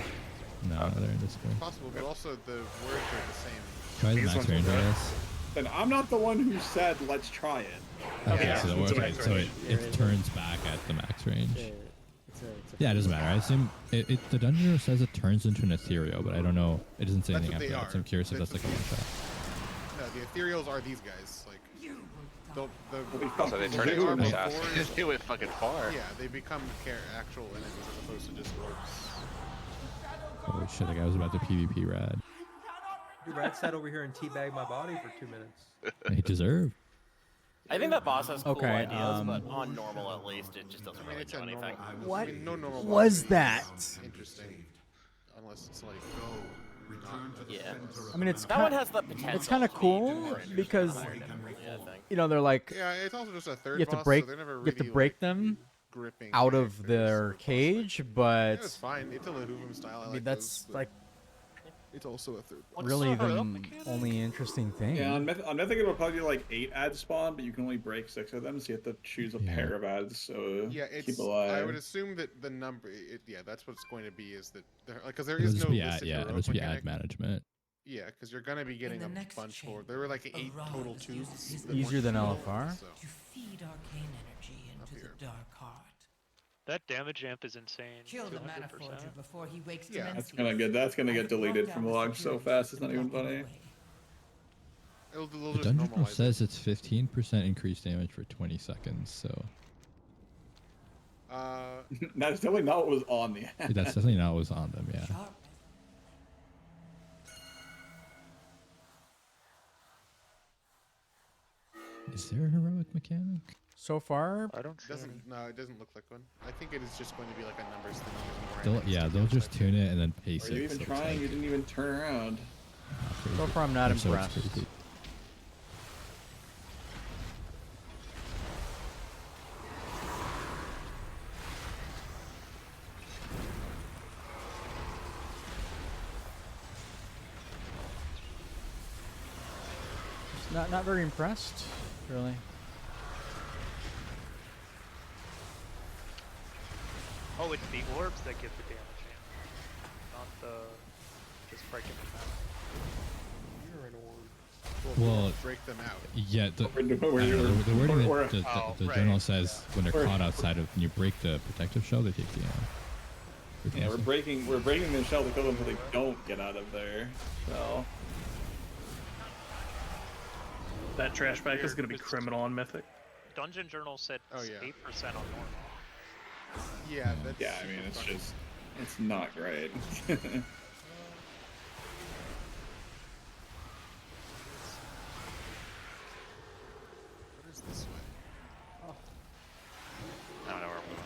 No, they're in Discord. Possible, but also the words are the same. Try the max range, I guess. Then I'm not the one who said let's try it. Okay, so it turns back at the max range. Yeah, it doesn't matter. I assume the dungeon says it turns into an ethereal, but I don't know. It doesn't say anything after that, so I'm curious if that's like a one shot. No, the ethereals are these guys. Like, So they turn into an assassin. Just do it fucking far. Yeah, they become actual enemies as opposed to just orbs. Holy shit, the guy was about to PvP rad. Dude, Rad sat over here and teabagged my body for 2 minutes. He deserved. I think that boss has cool Okay, ideas, but on normal at least, it just doesn't really do anything. What no normal was that? Interesting. Unless it's like, Yeah. I mean, it's that one has the potential. It's kind of cool because you know they're like yeah, it's also just a third you have to boss, break so they're never you have to really, break them gripping out of their cage, but it's fine. It's a Lahuvum style. I mean that's like it's also a third boss. really the only interesting thing. Yeah, on Mythic it'll probably do like 8 ads spawn, but you can only break 6 of them, so you have to choose a pair of ads. So yeah, keep alive. I would assume that the number, yeah, that's what it's going to be. Is that because there It'll is just no be listed it'll just be ad management. Yeah, because you're gonna be getting a bunch more. There were like 8 total tubes. Easier than LFR. So. To feed arcane energy into the dark heart. That damage amp is insane. Kill the 200%. mana forger before he wakes to That's gonna get deleted from logs so fast. It's not even funny. The dungeon Pro says it's 15% increased damage for 20 seconds. So that's definitely not what was on the ad. that's definitely not what was on them. Yeah. Is there a heroic mechanic? So far, I don't see No, it doesn't look like one. I think it is just going to be like a numbers thing. They'll just tune it and then pace Are you it. even so it's trying? like- You didn't even turn around. so far I'm not So it's impressed. creepy. Not very impressed, really. Oh, it's the orbs that give the damage amp, not the just breaking them out. You're an orb. Well, break them out. Yeah, the wording we're- that the journal says when they're caught outside of when you break the protective shell, they take the Yeah, we're breaking the shell to kill them so they don't get out of there. So That trash bag is gonna be criminal on Mythic. Dungeon Journal said Oh, yeah. 8% on normal. Yeah, that's, yeah, I mean it's not great. What is this way? I don't know where we're going.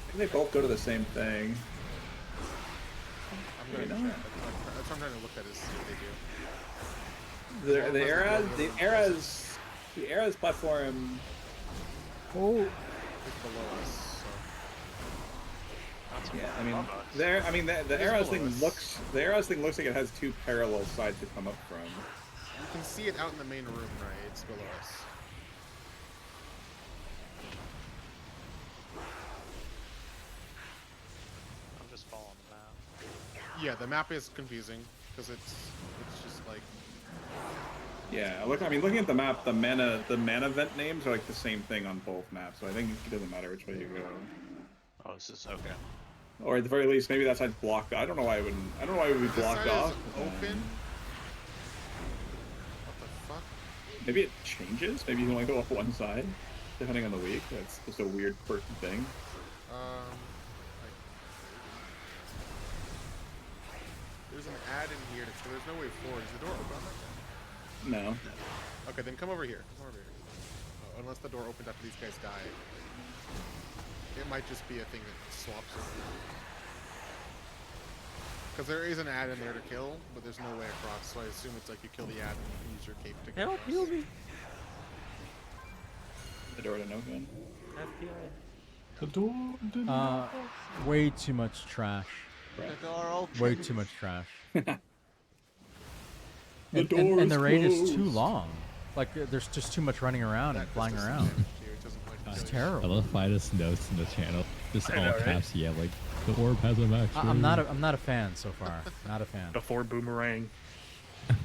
I think they both go to the same thing. I'm going to Maybe check. not. That's what I'm trying to look at is see what they do. The Era's platform. Oh. It's below us. So. Not I mean, the arrows thing looks like it has two parallel sides to come up from. You can see it out in the main room, right? It's below us. I'm just following the map. Yeah, the map is confusing because it's just like. Yeah, looking at the map, the mana vent names are like the same thing on both maps, so I think it doesn't matter which way you go. Oh, this is okay. Or at the very least, maybe that side's blocked. I don't know why it wouldn't. I don't know why it would be This blocked side off. is open. What the fuck? Maybe it changes. Maybe you can only go up one side, depending on the week. That's just a weird quirky thing. There's an ad in here, so there's no way forward. Is the door open like that? No. Okay, then come over here. Come over here. Oh, unless the door opened after these guys die. It might just be a thing that swaps over. Because there is an ad in there to kill, but there's no way across, so I assume it's like you kill the ad and you can use your cape to get Help, across. heal me. The door didn't open. FBI. The door didn't open. Way too much trash. The door opens. Way too much trash. The and, door and is the raid is too closed. long. Like there's just too much running around and flying around. It's terrible. I love Fidus notes in the channel. Just I Oh, all know, right? caps, yeah, like the orb has a max. I'm not a fan so far. Not a fan. Before Boomerang. Right,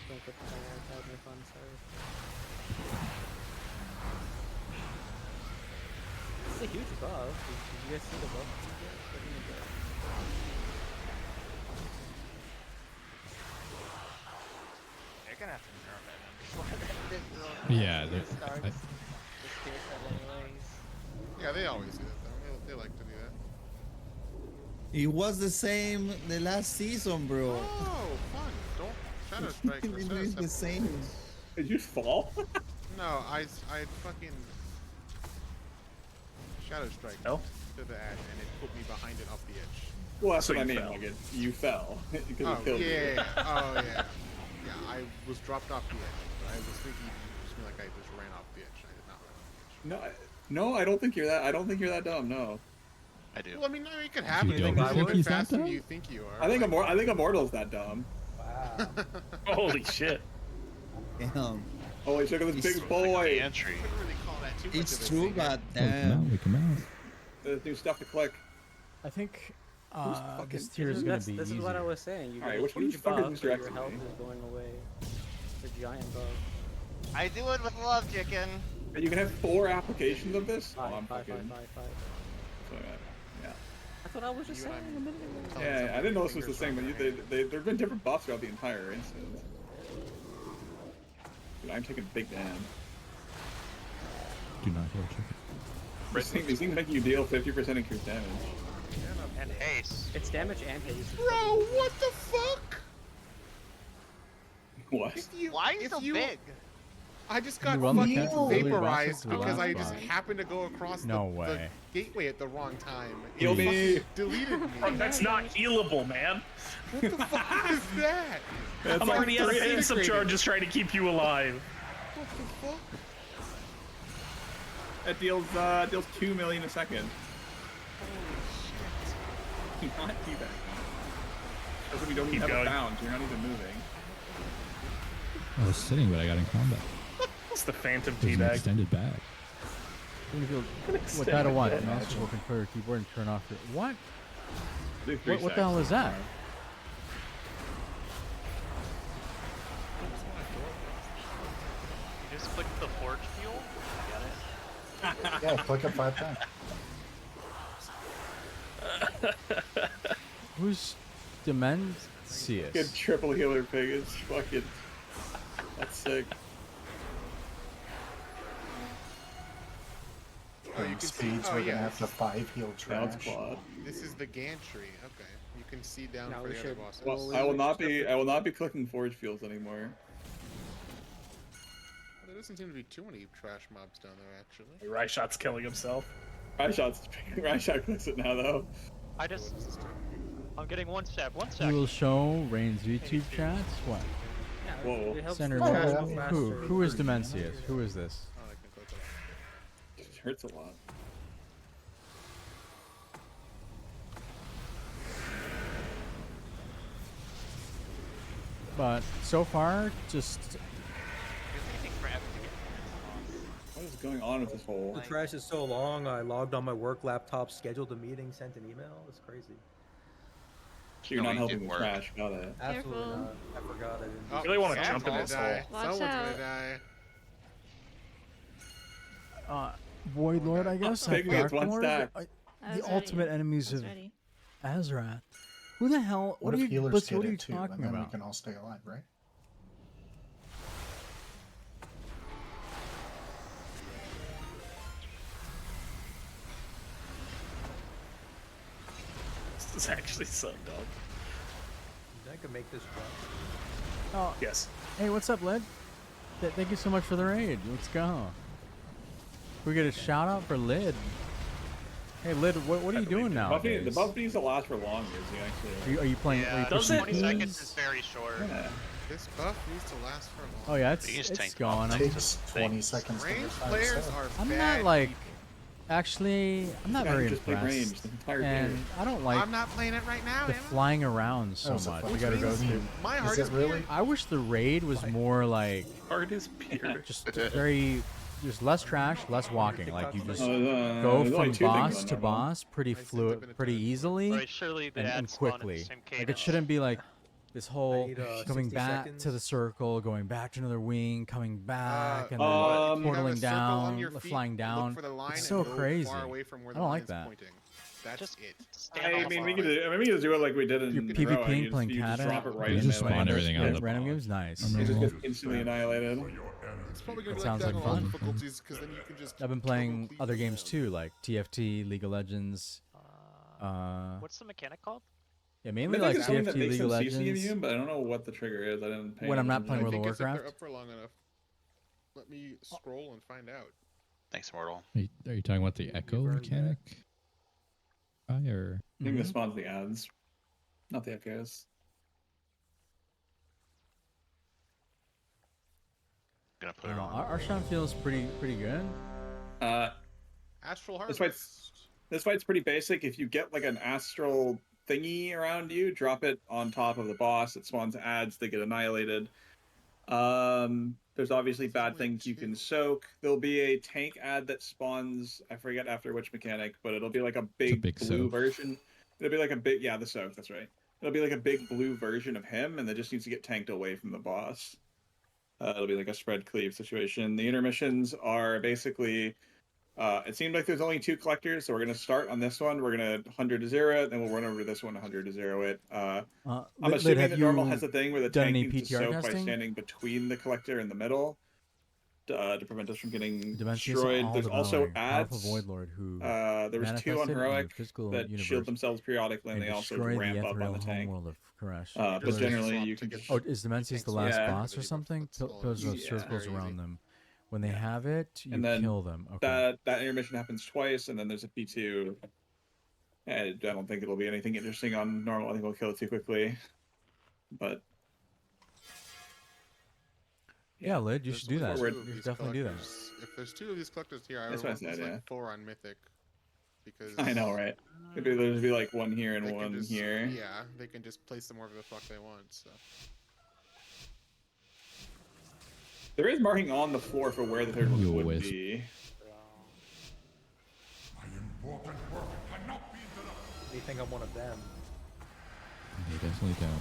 don't get the have my fun, sorry. It's a huge buff. Did you guys see the buff? They're gonna have to nerf it before this Yeah, starts. This tier set anyways. Yeah, they always do that though. They like to do that. It was the same the last season, bro. Oh, fun. Don't Shadow Strike. It was the same. Did you fall? No, I fucking Shadow Strike to the ad and it put me behind it off the edge. Well, that's So what I you mean. fell. Like you fell because Oh it killed you. yeah. Oh yeah. Yeah, I was dropped off the edge, but I was thinking you just mean like I just ran off the edge. I did not run off the edge. No, I don't think you're that. I don't think you're that dumb. No. I do. Well, I mean, it could happen. You You don't think think you're he's that faster than dumb? you think you are. I think Immortal's that dumb. Wow. Holy shit. Damn. Holy shit! Look at this big boy. Entry. I wouldn't really call that too much It's of a true, thing. but Wake him out, damn. wake him out. There's new stuff to click. I think fucking- this tier is gonna be This is easier. what I was saying. You Alright, get which a one of you huge fuckers buff, is but your directing health me? is going away. The giant buff. I do it with love, chicken. And you can have 4 applications of this. Five, Oh, I'm five, fucking. five, five, five. So, yeah. That's what I was just saying a minute ago. Yeah, I didn't know this was the same, but there've been different buffs throughout the entire instance. Dude, I'm taking big damn. Do not heal chicken. These things make you deal 50% increased damage. And haste. It's damage and haste. Bro, what the fuck? What? Why are you so big? I just got You run the fucking cat really vaporized rapid because I last just time. happened to go across No the way. gateway at the wrong time. Heal It me. fucking deleted me. Bro, that's not healable, man. What the fuck is that? That's I'm already like out of 3 pain subcharge just trying to keep you alive. What the fuck? That deals 2 million a second. Not teabag. Doesn't mean you don't even Keep have going. a bound. You're not even moving. I was sitting, but I got in combat. It's the Phantom It was an teabag. extended bag. What that or what? Mouse will control your keyboard and turn off your what? Do 3 What the hell is that? You just click the forge fuel. Get it? Yeah, click it 5 times. Who's Demencius? Good triple healer pig is fucking. That's sick. Oh, you can see. Speeds, Oh we're gonna yeah. have to 5 heal Now it's trash. quad. This is the gantry. Okay, you can see down Now for we the other should- bosses. Well, I will not be clicking forge fields anymore. There doesn't seem to be too many trash mobs down there, actually. Ryshot's killing himself. Ryshot clicks it now though. I just. I'm getting one step. One You step. will show Rain's YouTube chats. What? Yeah, Whoa. it helps Center the chat. trash go faster. Who is Demencius? Who is this? Oh, I can click it. It hurts a lot. But so far, just It's taking forever to get to the boss. What is going on with this hole? The trash is so long. I logged on my work laptop, scheduled a meeting, sent an email. It's crazy. So you're No, not you helping did the work. trash, got it. Absolutely Careful. not. I forgot I didn't. Oh, I really want to someone's jump in gonna this die. hole. Watch Someone's out. gonna die. Void Lord, I guess. Take me, it's one Dark Lord, stack. I was the ultimate ready. enemies I was of ready. Azrath. Who the hell? What are if you? healers Blitz, get what are it you too, talking and then about? we can all stay alive, right? This is actually so dumb. I could make this jump. Oh, Yes. hey, what's up, Lid? Thank you so much for the raid. Let's go. We get a shout out for Lid. Hey, Lid, what are you doing now? The buff needs to last for longer, so you actually. Are you playing? Yeah, are you Does pushing it? 20 keys? seconds is very short. Yeah. This buff needs to last for a long. Oh yeah, You just it's tanked gone. off. It takes 20 seconds to Ranged get players that. are I'm bad not like. people. Actually, I'm not This guy very just played range impressed. the entire And game. I don't like I'm not playing it right now. the am I? flying around so was a much. fun We gotta go game. through. My Is heart it is really? I wish the raid was more like Heart is pure. just very, just less trash, less walking. Like you just There's go only from two things boss on to normal. boss pretty fluid, pretty easily, Right, surely the and ads spawn at the quickly. same Like it cadence. shouldn't be like this whole need, going 60 back seconds. to the circle, going back to another wing, coming back, and then if you have a portaling circle on down, your feet, flying down. Look for the line It's and so go crazy. far away from where I the don't line like is that. pointing. That's Just it. stand I on mean, the we line. can just do it like we did in Your Row. PvP You playing just Kata, drop it right You in just melee. spawn everything yeah, on the random games, nice. It just gets instantly annihilated. It's probably gonna That be sounds like like that on all fun. difficulties because then you can just. I've been playing double-cleave other the games wall. too, like TFT, League of Legends. What's the mechanic called? Yeah, I mainly think like it's something that TFT, makes League of them CC Legends. you, but I don't know what the trigger is. I didn't pay When I'm not attention. playing I World of think it's if Warcraft. they're up for long enough. Let me scroll and find out. Thanks, Mortal. Are you talking about the echo mechanic? Or I think this spawns the ads, not the echoes. Gonna put it on. Our Shaman feels pretty good. Astral This Harvest. fight's pretty basic. If you get like an astral thingy around you, drop it on top of the boss. It spawns ads. They get annihilated. There's obviously bad things you can soak. There'll be a tank ad that spawns. I forget after which mechanic, but it'll be like a big blue soak. version. It'll be like a big the soak. That's right. It'll be like a big blue version of him, and that just needs to get tanked away from the boss. It'll be like a spread cleave situation. The intermissions are basically. It seemed like there's only 2 collectors, so we're gonna start on this one. We're gonna 100 to 0 it, then we'll run over to this one 100 to 0 it. I'm Lid, assuming have that normal you has a thing where the done tank any needs to PTR soak by testing? standing between the collector and the middle to prevent us from getting Dimensius destroyed. all There's also devouring, powerful ads. Void Lord who There was 2 on manifested in the heroic physical that universe shield themselves periodically, and and they also destroy ramp the up on ethereal the tank. homeworld of Koresh. But Pillars- generally, you can just. Oh, is Dimensius the last Yeah. boss or something? Pillars of Yeah. circles around them. When they have it, you And then kill them. Okay. that intermission happens twice, and then there's a P2. I don't think it'll be anything interesting on normal. I think we'll kill it too quickly. But Yeah, Lid, you There's should do only that. 2 You of should these definitely do that. collectors. If there's 2 of these collectors here, I That's would what I want said, this yeah. like 4 on Mythic. Because I know, right? Maybe there'll be like 1 here and they can 1 just, here. Yeah, they can just place them wherever the fuck they want. So. There is marking on the floor for where the third one You would wisp. be. Do you think I'm one of them? you definitely don't.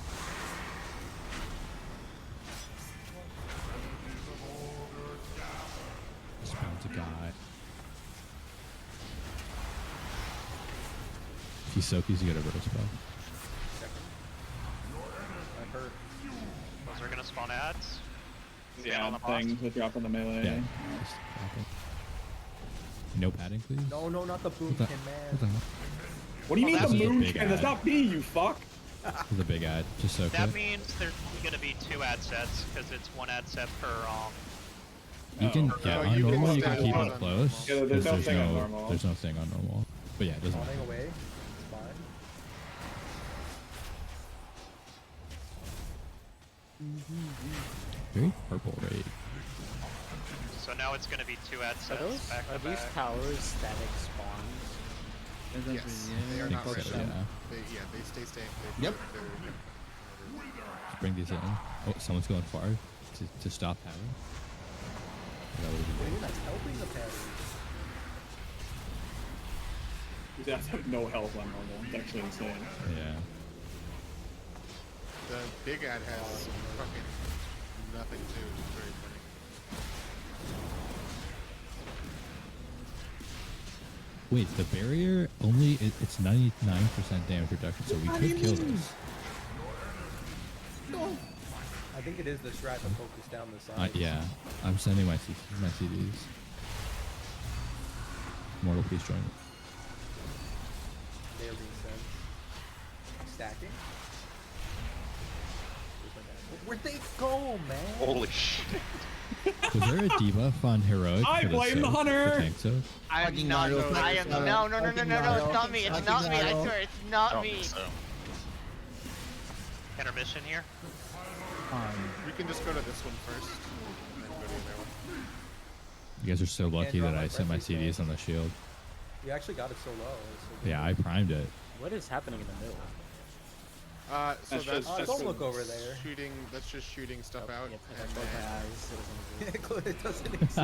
Spawns a guy. If you soak, you get a riddle spell. I hurt. Those are gonna spawn ads. Yeah, on the boss. things that drop on the melee. Yeah. Just drop it. No padding, please. No, not the boomkin, What the man. hell? What do you mean that's the a big moon? And that's ad. not me, you fuck! It's a big ad. Just soak That it. means there's only gonna be 2 ad sets because it's 1 ad set per You can, yeah, No, on you can normal you can stack keep on it normal. close. Yeah, there's 'cause no thing on normal. There's no thing on normal. But yeah, it doesn't matter. Spawning away. It's fine. Very purple raid. So now it's gonna be 2 ad Are sets those back to are these back. towers static spawns? Yes, they I are think not so, random. yeah. They stay. Yep. Just bring these in. Oh, someone's going far to stop Harry. That would Dude, be that's helping the parry. These guys have no health on normal. It's actually insane. Yeah. The big ad has fucking nothing too. It's very funny. Wait, the barrier only it's 99% damage reduction, so we could kill this. I think it is the strat to focus down the side. Yeah, I'm sending my CDs. Mortal, please join me. They're being sent. Stacking. Where'd they go, man? Holy shit. Was there a debuff on heroic? I for the blame the soak, hunter! The tank soak? I am not. I am no. It's not me. It's not me. I swear, it's not me. So. Intermission here. We can just go to this one first, and then go to the other one. You guys are so lucky drop that my I sent my pressure CDs on the shield. You actually got it so low. Yeah, I primed it. What is happening in the middle? So that's don't look over there. Shooting. That's just shooting stuff out. Yep, And both my then, eyes. It doesn't exist.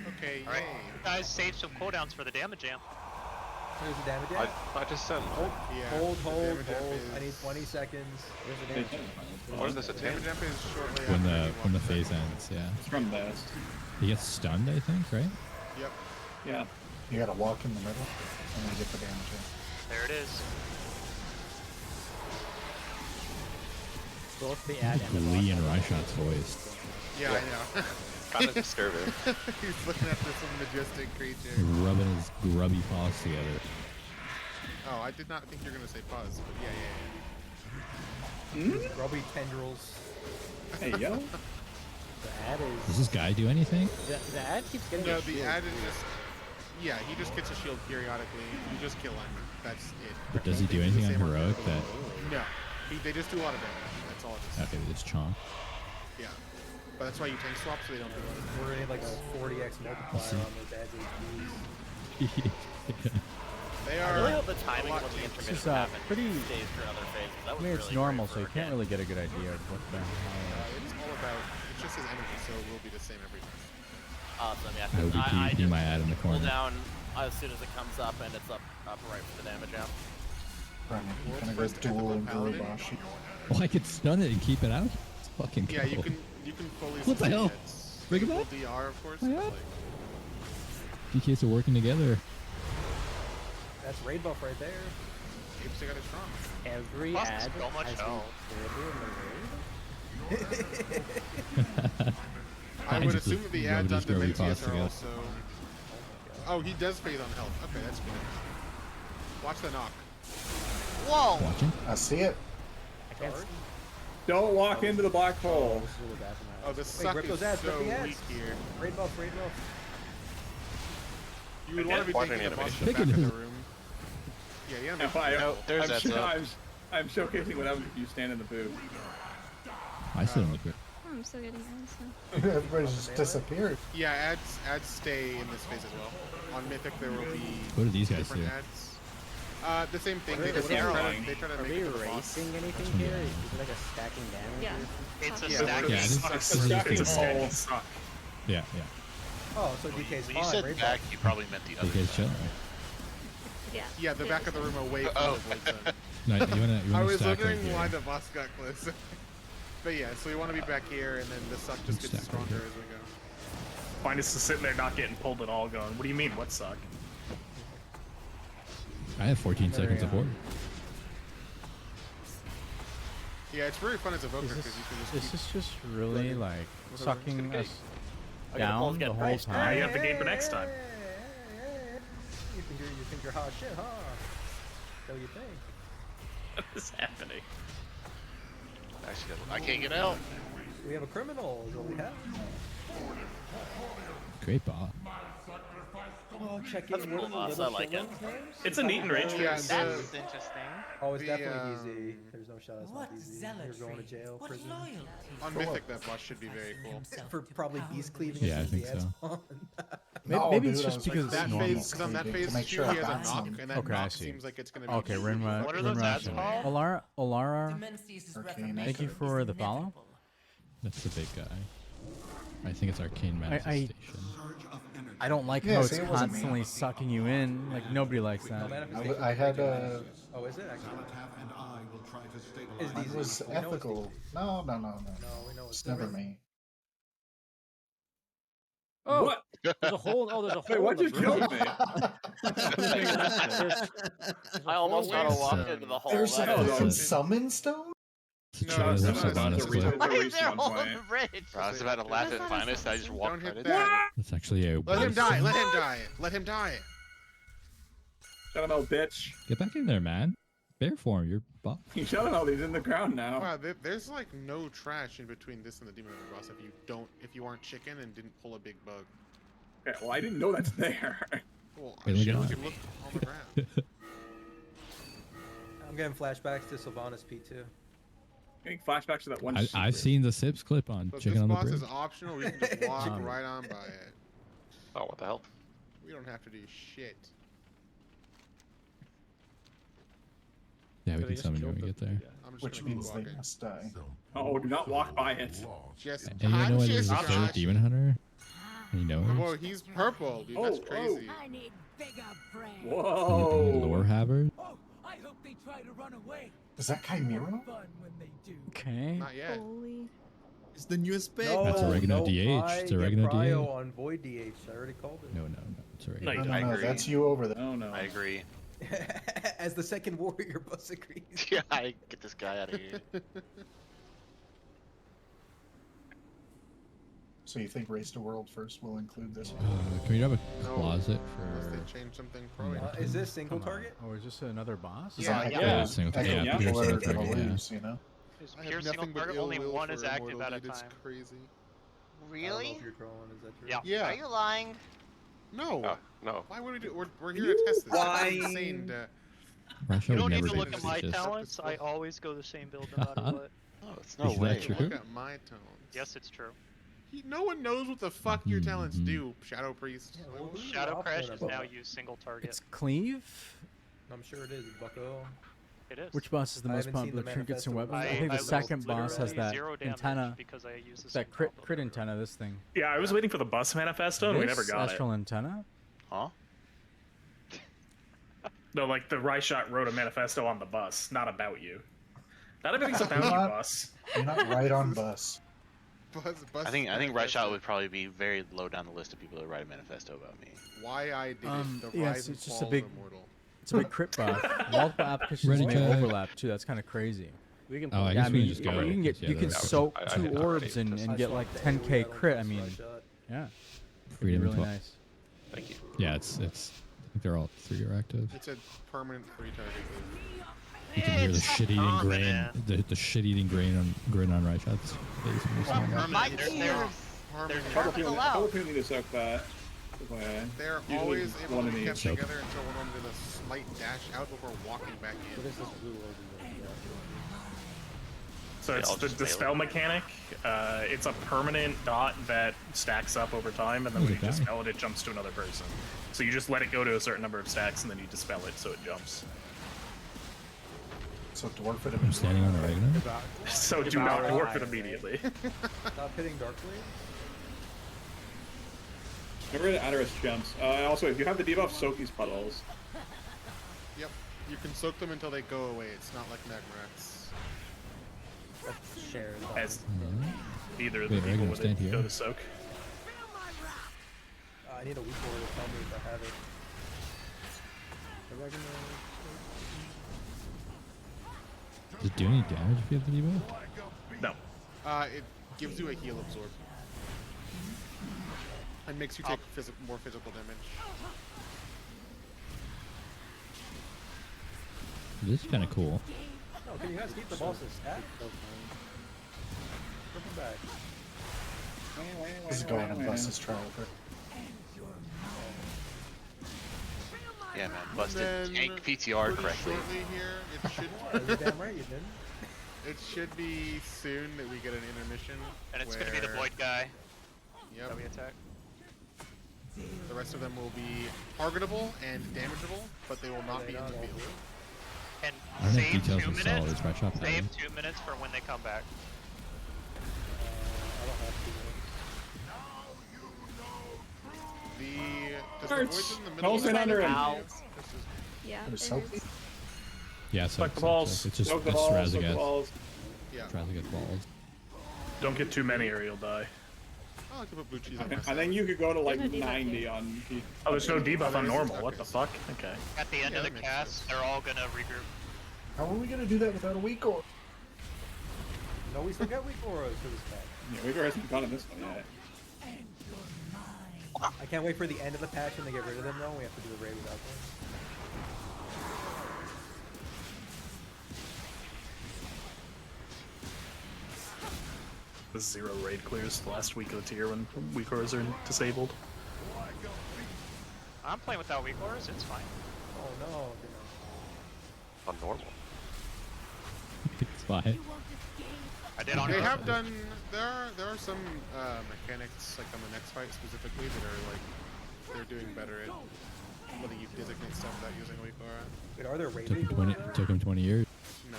okay. All right, Yay. guys, save some cooldowns for the damage amp. There's the damage amp. I just sent. Yeah. Hold. the damage amp I need is- 20 seconds. Where's the damage? What is this The damage attempt? amp is shortly When after the you phase walk ends, yeah. It's from best. He gets stunned, I think, right? Yep. Yeah. You gotta walk in the middle, and then get the damage in. There it is. Both the ad and the Lee boss and have Reinschot's voice. Yeah, I know. Kind of disturbing. He's looking after some majestic creature. Rubbing his grubby paws together. Oh, I did not think you were gonna say pause, but yeah. Grubby tendrils. Hey, yo. The ad is. Does this guy do anything? The ad keeps getting. No, a the shield. ad is just. Yeah, he just gets a shield periodically. You just kill him. That's it. But does he They do anything the on same heroic both. that? No. They just do a lot of damage. That's all it is. Okay, they just chomp. Yeah. But that's why you tank swap so they don't do a lot of damage. We're in like a 40x multiplier on those ads HPs. They I are. really hope the timing a of lot when the cheaper. It's intermission happens pretty. stays for other phases. That I was mean, it's really normal, great so you for can't Ken. really get a good idea of what the hell. It's all about. It's just his energy, so it will be the same every time. Awesome, yeah. I would be I PvP just my ad in the pull corner. down as soon as it comes up, and it's up right for the damage amp. Right, World's gonna go first dual ethical and paladin. Gurubashi. Oh, I could stun it and keep it out? It's fucking cool. Yeah, you can fully. What the sustain hell? it. It's Bring it full back? DR, of course. Oh, but, yeah. like, PKs are working together. That's raid buff right there. Apes got it strong. Every Plus, ad so much has been health. created in the raid. I would just assume that the ads on rubbing his grubby paws Dementius are together. also. Oh, he does phase on health. Okay, that's good. Watch the knock. Whoa! Watching? I see it. I can't. Don't walk into the black hole. This is really bad for my Oh, eyes. the Wait, suck rip is those ads, rip so the ads. weak here. Raid buff, raid buff. You would I want to did be watch taking any the boss to animation. the back of the Pick it. room. Yeah, the If animation. I, No, there's I'm, that sho- stuff. I'm showcasing what happens if you stand in the booth. I still don't look good. Oh, I'm still getting ads. So. Everybody's just disappeared. Yeah, ads stay in this phase as well. On Mythic, there will be What do these guys different do? ads. The same thing. What They are just they try doing? to, they try to Are make we it to the boss. erasing anything here? Is it like a stacking damage? Yeah. It's a Yeah, stack. Yeah, this is It's a cool. suck. Yeah. Oh, so DK's When you fine. said Raid back, buff. you probably meant the other PK's side. chilling. Yeah. Yeah, the back of the room away from Oh. the void zone. No, you wanna I stack was right wondering here. why the boss got close. But yeah, so we want to be back here, and then the suck just gets Stack right stronger here. as we go. Fine, is to sitting there not getting pulled at all going, what do you mean, what suck? I have 14 seconds of order. Yeah, it's very fun as a Voker Is because this, you can just is keep... this just really like Whatever. sucking It's us Okay, the polls down get the whole priced. Now time? you have the game for next time. You think you're hot shit, huh? So you think. What is happening? Actually, I can't get out. We have a criminal, is what we have. Great bot. Oh, check That's in. cool, What are the boss. I little like it. children's names? It's a neat and rich. Yeah, That's interesting. Oh, it's The, definitely easy. There's no shot. It's What not easy. zealotry? You're going to jail, What prison. loyalty? On Mythic, that boss should be very cool. For probably beast cleaving Yeah, I as soon think as the so. ads spawn. No, Maybe dude, it's I just was because like, it's that normal phase, because on that speed phase to make 2 sure he I has a got knock, some. and that Okay, I knock see. seems like it's gonna be. Okay, Rinra. What are those ads Rinra. called? Olara. Arcane Thank you for the follow. That's the big guy. I think it's Arcane Manifestation. I don't like Yeah, how see, it's it wasn't me. constantly sucking you in. Like nobody likes that. I had Oh, is it actually? Mine was ethical. No, no, no, no. we know It's it's never DC. me. Oh, What? There's a hole. Oh, there's a hole. Wait, what in the just killed bridge. me? There's a I almost hole auto in walked the- into the hole. There's a That is- fucking summon stone? Shadow of Sylvanas clip. Why is there a hole in the bridge? I was about to laugh at Finest. I just walked Don't right hit into it. that. That's actually a. Let him waste. die. Let him die. Let him die. Shut him out, bitch. Get back in there, man. Bear form, you're buff. You shut him out. He's in the ground now. Wow, there's like no trash in between this and the Demon Hunter boss if you aren't chicken and didn't pull a big bug. Okay, well, I didn't know that's there. Well, Hey, look shit, at you that. can look on the ground. I'm getting flashbacks to Sylvanas P2. Getting flashbacks to that one. I've seen the Sips clip on But Chicken this on the boss Bridge. is optional. We can just walk right on by it. Oh, what the hell? We don't have to do shit. Yeah, we So they can just summon you when killed we the- get there. I'm just Which gonna keep means they walking. must die. Oh, do not walk by it. Just, And you know why there's a just third Josh. Demon Hunter? You know Well, her? he's purple, dude. Oh, That's crazy. I need bigger brain. Any Whoa. lore havers? I hope they try to run away. Is that Chimera? Fun when they do. Okay. Not yet. Holy. It's the newest pick. That's oregano DH. I It's get oregano Prio DH. on Void DH. I already called it. No, it's oregano. No, you No, I no, agree. that's you over there. Oh no. I agree. As the second warrior, Bus agrees. Yeah, I get this guy out of here. So you think Race to World first will include this? Can we have a No. closet Unless for? they change something pro. Is this single Come on. target? Oh, is this another boss? Yeah, Yeah, single target. Yeah, Yeah, pure People are single gonna target. Yeah. lose, you know? Is I pure have single nothing but target, ill only will one for is active Immortal at a Dude. It's time. crazy. I don't know Really? if you're trolling. Is that true? Yeah. Yeah. Are you lying? No. No. Why would we do? We're here to test this. That's insane. Russia You would don't need never to do look this. at my It's just- talents. I always go the same build no matter what. Oh, it's no Is that way. true? Look at my tones. Yes, it's true. No one knows what the fuck your talents do, Shadow Priest. Shadow I'll Crash put is it now up. use single target. It's cleave. I'm sure it is, Bucko. It is. Which boss is the I most haven't seen popular the trinkets and manifesto. weapons? I think the second literally boss has that 0 damage antenna. because I use the That same crit antenna. This thing. Yeah, I was waiting for the bus manifesto and we never This got astral antenna. Huh? it. No, like the Ryshot wrote a manifesto on the bus, not about you. Not everything's about you, Not- bus. You're not right on bus. I think Redshot would probably be very low down the list of people that write a manifesto about me. Why I did it. The Yeah, rise and it's just fall a big. of Immortal. It's a big crit buff. Multiple applications Ready, may Jack? overlap too. That's kind of crazy. We can. Oh, I Yeah, guess I we mean, can just go. you can get Yeah, you can that's- soak I two did not orbs ready. and I get swapped like the 10k AoE, I don't crit. I trust mean, Ryshot. yeah, Freedom really 12. nice. Thank you. Yeah, it's. I think they're all 3 are active. It's a permanent free target. You can hear the It's shit-eating grain, permanent. the shit-eating grain on Ryshot's face. when he's saying that. My They're- ears. they're Couple Turtles people allowed. need to soak that. FYI. They're Usually always able one to of be each. kept Soak. together until one of them did a slight dash out before walking back What in. is this blue orb? So Yeah, it's I'll the just fail dispel it. mechanic. It's a permanent dot that stacks up over time, and then when you Okay. dispel it, it jumps to another person. So you just let it go to a certain number of stacks, and then you dispel it, so it jumps. So dwarf it I'm standing on oregano. So do not dwarf it immediately. Stop hitting Darkblade. Remember the Adderus jumps. Also, if you have the debuff, soak these puddles. Yep. You can soak them until they go away. It's not like Magmarax. Shared. As either of Wait, the people Oregano, with stand it here. go to soak. I need a weak order to tell me if I have it. Oregano. Does it do any damage if you have the debuff? No. It gives you a heal absorb. And makes you take more physical damage. This is kind of cool. No, can you guys keep the boss's stat? Bring him back. This is going on bus's trial. Yeah, man. Busted then tank PTR pretty correctly. Shortly here, it should. You're damn right you didn't. It should be soon that we get an intermission. And it's gonna be the where- void guy Yep. that we attack. The rest of them will be targetable and damageable, but they will not be in the field. And I don't have save details 2 on Solid's minutes. right shot Save pattern. 2 minutes for when they come back. I don't have to. Does the voids in the middle Don't sit under him. Yeah. There's it Sophie. is. Yeah, so Fuck the balls. it's just Soak the it's balls, soak the Razageth. balls. Yeah. Razageth balls. Don't get too many or you'll die. I like to put blue cheese on my I think you could go to like There's no debuff 90 here. on. Oh, there's no debuff on there is. normal. Okay. What the fuck? Okay. At the end Yeah, of that the makes cast, sense. they're all gonna regroup. How are we gonna do that without a weak or? No, we still got weak auras for this patch. Yeah, we've hasn't gone in this one yet. I can't wait for the end of the patch when they get rid of them though. We have to do a raid without them. The 0 raid clears the last week of the tier when weak auras are disabled. I'm playing without weak auras, it's fine. Oh no. On normal. It's fine. I did on They her. have done. There are some mechanics like on the next fight specifically that are like they're doing better at letting you designate stuff without using a weak aura. Wait, are there raid Took him weak 20. auras? It took him 20 years. No.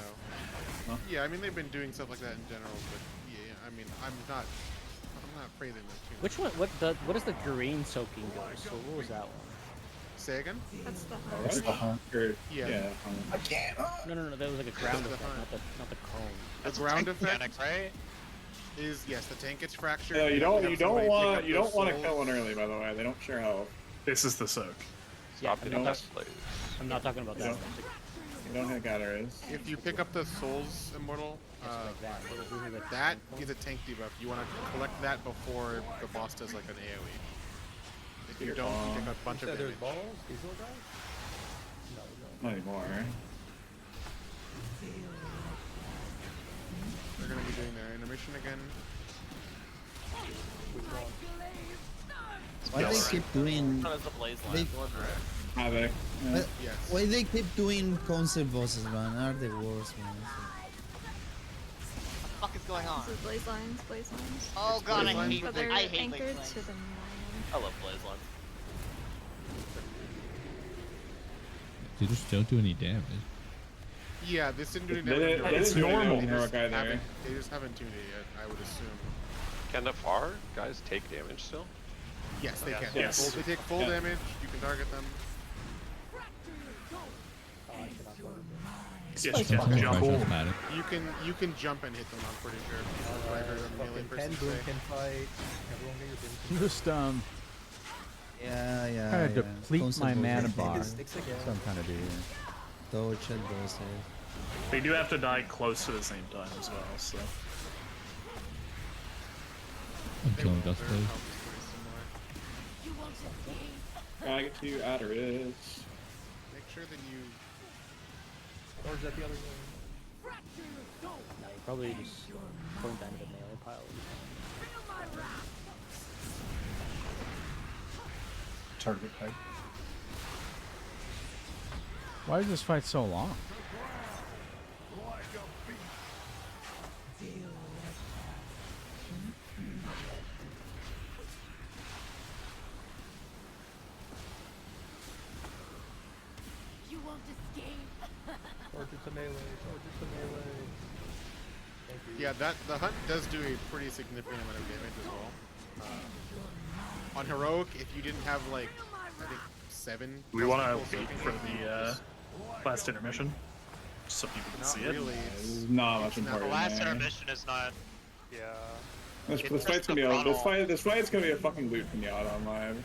Huh? Yeah, I mean they've been doing stuff like that in general, but yeah, I mean I'm not praising them too much. Which one? What is the green soaking ghost? So what was that one? Say again? That's the Oh, That's the hunt. Or, Yeah. I can't. No. That was like a ground the effect, hunt. not the cone. The That's a ground tank effect mechanic, right? is yes, the tank gets fractured. No, you and don't. have You somebody don't pick want. up You those don't want to souls. kill one early. By the way, they don't share health. This is the soak. Yeah, Stop I'm getting not, best players. I'm not talking about You that. don't, you don't hit Gatherers. If you pick up the souls immortal, Like that. Those are the that tank ones. is a tank debuff. You want to collect that before the boss does like an AoE. If you You're don't, you wrong. take a bunch You of said there's damage. balls? These little guys? Not anymore. They're gonna be doing their animation again. Why they keep doing? That was the blaze They, line. Havoc. why, Yes. why they keep doing concept bosses, man? Are the worst, man. What the fuck is going on? This is blaze lines, blaze lines. Oh god, I lines, hate. But they're I hate anchored blaze lines. to the land. I love blaze lines. They just don't do any damage. Yeah, this didn't do any They damage. didn't- No, they it's didn't do any normal. damage, They just Heroic either. haven't- They just haven't tuned it yet, I would assume. Can the FAR guys take damage still? Yes, they can. Yes. They take full Yeah. damage. You can target them. Yes, you That's can fucking jump. cool. Pattern. You can jump and hit them. I'm pretty sure. That's what I heard a melee Fucking person Pen Boom say. can fight. Everyone get your boom. Just Yeah, kind of yeah. deplete Concept my bosses. mana Take bar. his sticks again. That's what I'm trying to do here. Dodge and bosses. They do have to die close to the same time as well, so. I'm They killing will. Dust Their Blade. health is pretty similar. Gotta get to Adaris. Make sure that you. Or is that the other way? No, you probably just going down to the melee pile. Target type. Why is this fight so long? You won't escape. Charge it to melee. Charge it to melee. Thank you. Yeah, the hunt does do a pretty significant amount of damage as well. On heroic, if you didn't have like I think 7. We want people to wait soaking for it, the last intermission, so people can Not see really. it. There's not much It's not The important last there. intermission is not. Yeah. This It's fight's just gonna be the a, this frontal. fight. This fight's gonna be a fucking loot pinata on live.